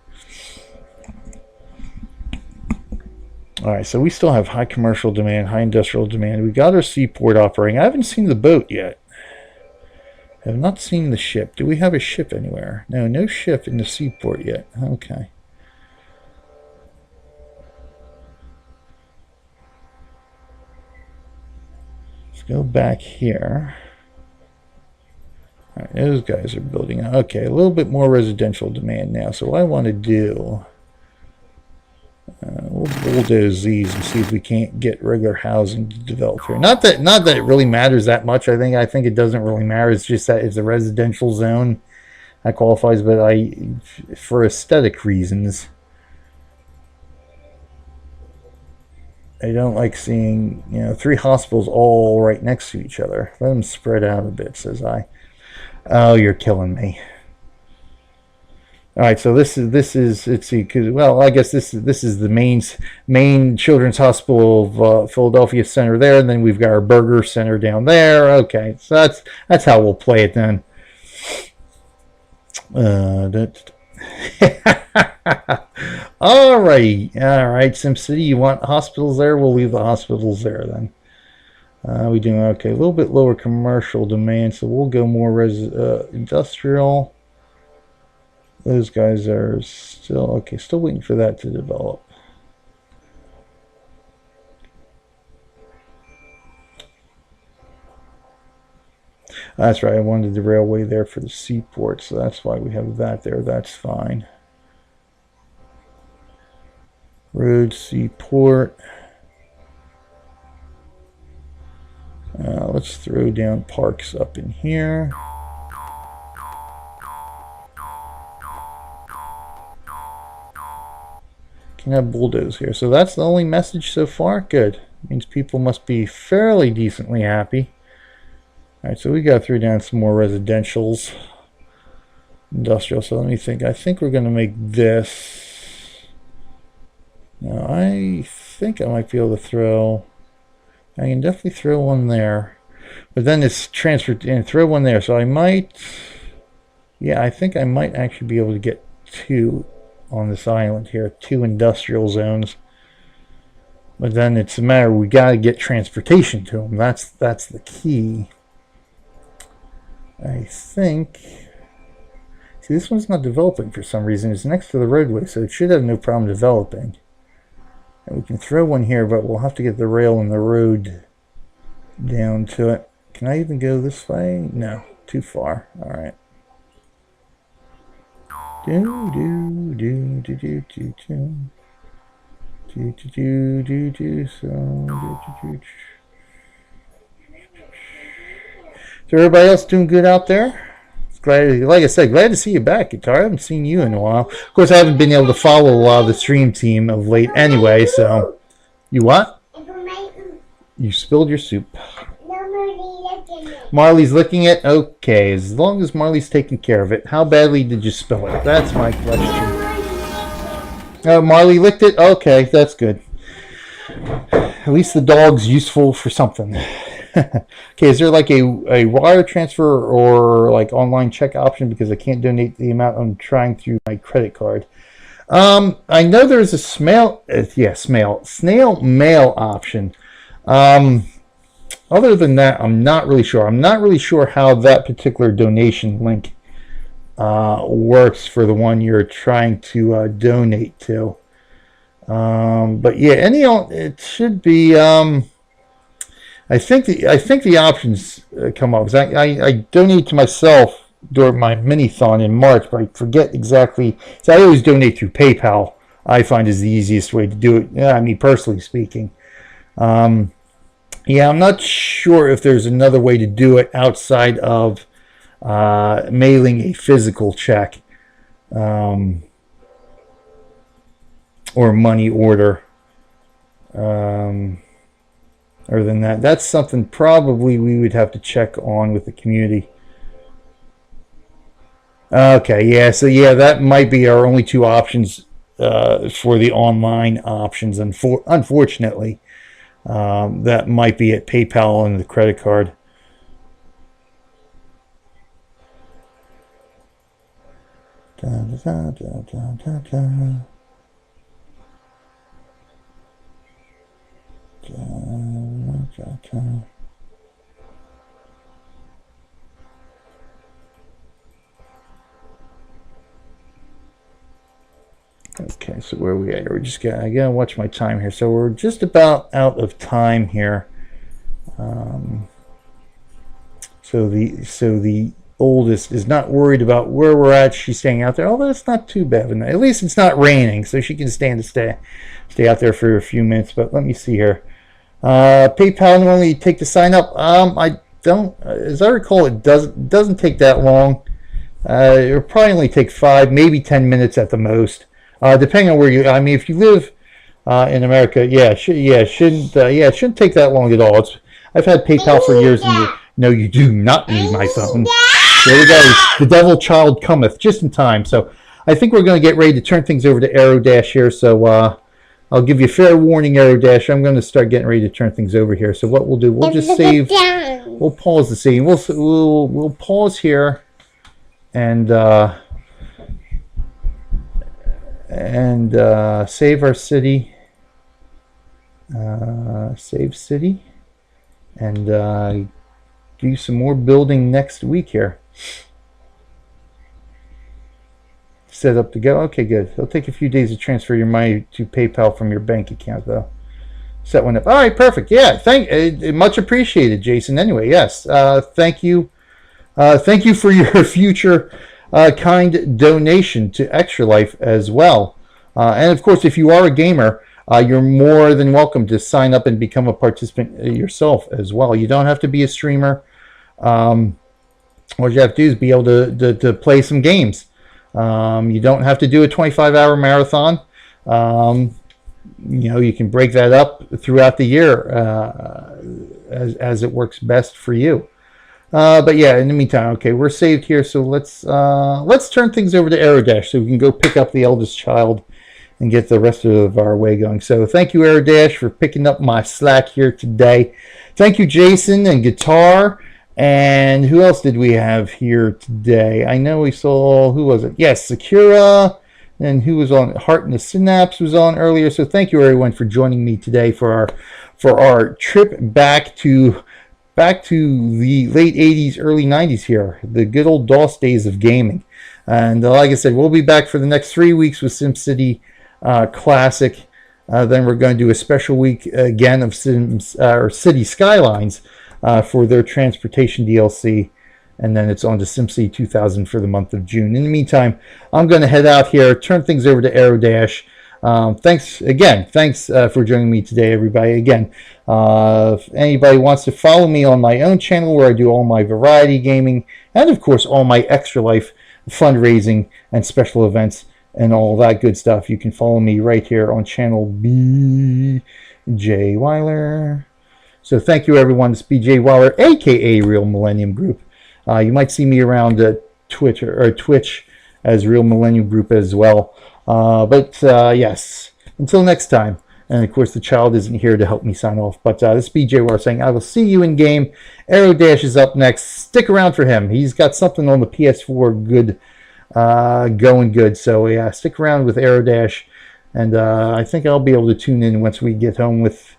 [SPEAKER 1] Alright, so we still have high commercial demand, high industrial demand. We got our seaport operating. I haven't seen the boat yet. I have not seen the ship. Do we have a ship anywhere? No, no ship in the seaport yet. Okay. Let's go back here. Alright, those guys are building. Okay, a little bit more residential demand now. So what I want to do... we'll bulldoze these and see if we can't get regular housing to develop here. Not that it really matters that much. I think it doesn't really matter. It's just that it's a residential zone that qualifies. But for aesthetic reasons, I don't like seeing 3 hospitals all right next to each other. Let them spread out a bit, says I. Oh, you're killing me. All right, so this is let's see, well, I guess this is the main Children's Hospital of Philadelphia Center there, and then we've got our burger center down there. Okay, so that's how we'll play it then. All right, SimCity, you want hospitals there? We'll leave the hospitals there then. We doing okay? A little bit lower commercial demand, so we'll go more industrial. Those guys are still okay. Still waiting for that to develop. That's right. I wanted the railway there for the seaport, so that's why we have that there. That's fine. Road, seaport. Let's throw down parks up in here. Can have bulldoze here. So that's the only message so far. Good. Means people must be fairly decently happy. Alright, so we got through down some more residentials. Industrial. So let me think. I think we're going to make this. Now, I think I might be able to throw... I can definitely throw one there. But then it's transferred and throw one there. So I might... Yeah, I think I might actually be able to get 2 on this island here, 2 industrial zones. But then it's a matter, we got to get transportation to them. That's the key. I think. See, this one's not developing for some reason. It's next to the roadway, so it should have no problem developing. And we can throw one here, but we'll have to get the rail and the road down to it. Can I even go this way? No, too far. All right. Do do do do do do do. Do do do do so do. So everybody else doing good out there? Glad, like I said, glad to see you back, Guitar. I haven't seen you in a while. Of course, I haven't been able to follow a lot of the stream team of late anyway, so. You what? You spilled your soup. Marley's licking it? Okay, as long as Marley's taking care of it. How badly did you spill it? That's my question. Marley licked it? Okay, that's good. At least the dog's useful for something. Okay, is there like a wire transfer or like online check option, because I can't donate the amount I'm trying through my credit card? I know there's a snail mail option. Other than that, I'm not really sure. I'm not really sure how that particular donation link works for the one you're trying to donate to. But yeah, it should be. I think the options come up. I donate to myself during my mini-thon in March, but I forget exactly. So I always donate through PayPal. I find is the easiest way to do it. I mean, personally speaking. Yeah, I'm not sure if there's another way to do it outside of mailing a physical check or money order. Other than that, that's something probably we would have to check on with the community. Okay, yeah, so yeah, that might be our only two options for the online options. Unfortunately, that might be at PayPal and the credit card. Da, da, da, da, da, da. Okay, so where are we at? I gotta watch my time here. So we're just about out of time here. So the oldest is not worried about where we're at. She's staying out there. Although it's not too bad. At least it's not raining, so she can stay out there for a few minutes. But let me see here. PayPal normally take to sign up. I don't, as I recall, it doesn't take that long. It'll probably only take 5, maybe 10 minutes at the most, depending on where you. I mean, if you live in America, it shouldn't take that long at all. I've had PayPal for years, and no, you do not need my phone. There we go. The devil child cometh just in time. So I think we're going to get ready to turn things over to Aerodash here. So I'll give you fair warning, Aerodash. I'm going to start getting ready to turn things over here. So what we'll do, we'll just save. We'll pause the scene. We'll pause here, and save our city. Save city, and do some more building next week here. Set up to go. Okay, good. It'll take a few days to transfer your money to PayPal from your bank account, though. Set one up. All right, perfect. Yeah, much appreciated, Jason. Anyway, yes, thank you for your future kind donation to Extra Life as well. And of course, if you are a gamer, you're more than welcome to sign up and become a participant yourself as well. You don't have to be a streamer. What you have to do is be able to play some games. You don't have to do a 25-hour marathon. You can break that up throughout the year as it works best for you. But yeah, in the meantime, okay, we're saved here, so let's turn things over to Aerodash so we can go pick up the eldest child and get the rest of our way going. So thank you, Aerodash, for picking up my slack here today. Thank you, Jason and Guitar. And who else did we have here today? I know we saw, who was it? Yes, Sakura. And who was on? Heart and the Synapse was on earlier. So thank you, everyone, for joining me today for our trip back to the late 80s, early 90s here. The good old DOS days of gaming. And like I said, we'll be back for the next 3 weeks with SimCity Classic. Then we're going to do a special week again of City Skylines for their transportation DLC. and then it's on to SimCity 2000 for the month of June. In the meantime, I'm going to head out here, turn things over to Aerodash. Thanks again. Thanks for joining me today, everybody. Again, if anybody wants to follow me on my own channel where I do all my variety gaming and, of course, all my extra life fundraising and special events and all that good stuff, you can follow me right here on channel BJ Weiler. So thank you, everyone. It's BJ Weiler, aka Real Millennium Group. You might see me around Twitter or Twitch as Real Millennium Group as well. Yes, until next time. And of course, the child isn't here to help me sign off. But this is BJ Weiler saying, I will see you in game. Aerodash is up next. Stick around for him. He's got something on the PS4 good, going good. So yeah, stick around with Aerodash. And I think I'll be able to tune in once we get home with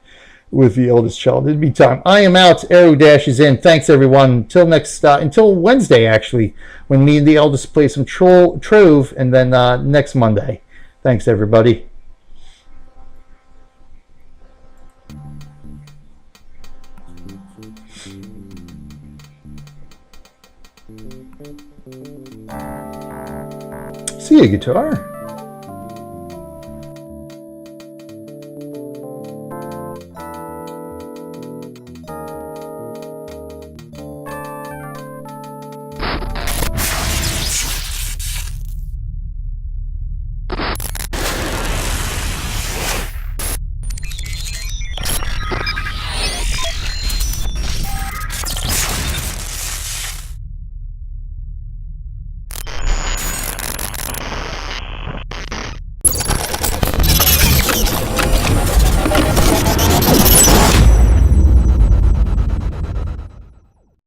[SPEAKER 1] the eldest child. It'll be time. I am out. Aerodash is in. Thanks, everyone. Until Wednesday, actually, when me and the eldest play some Trove, and then next Monday. Thanks, everybody. See you, guitar.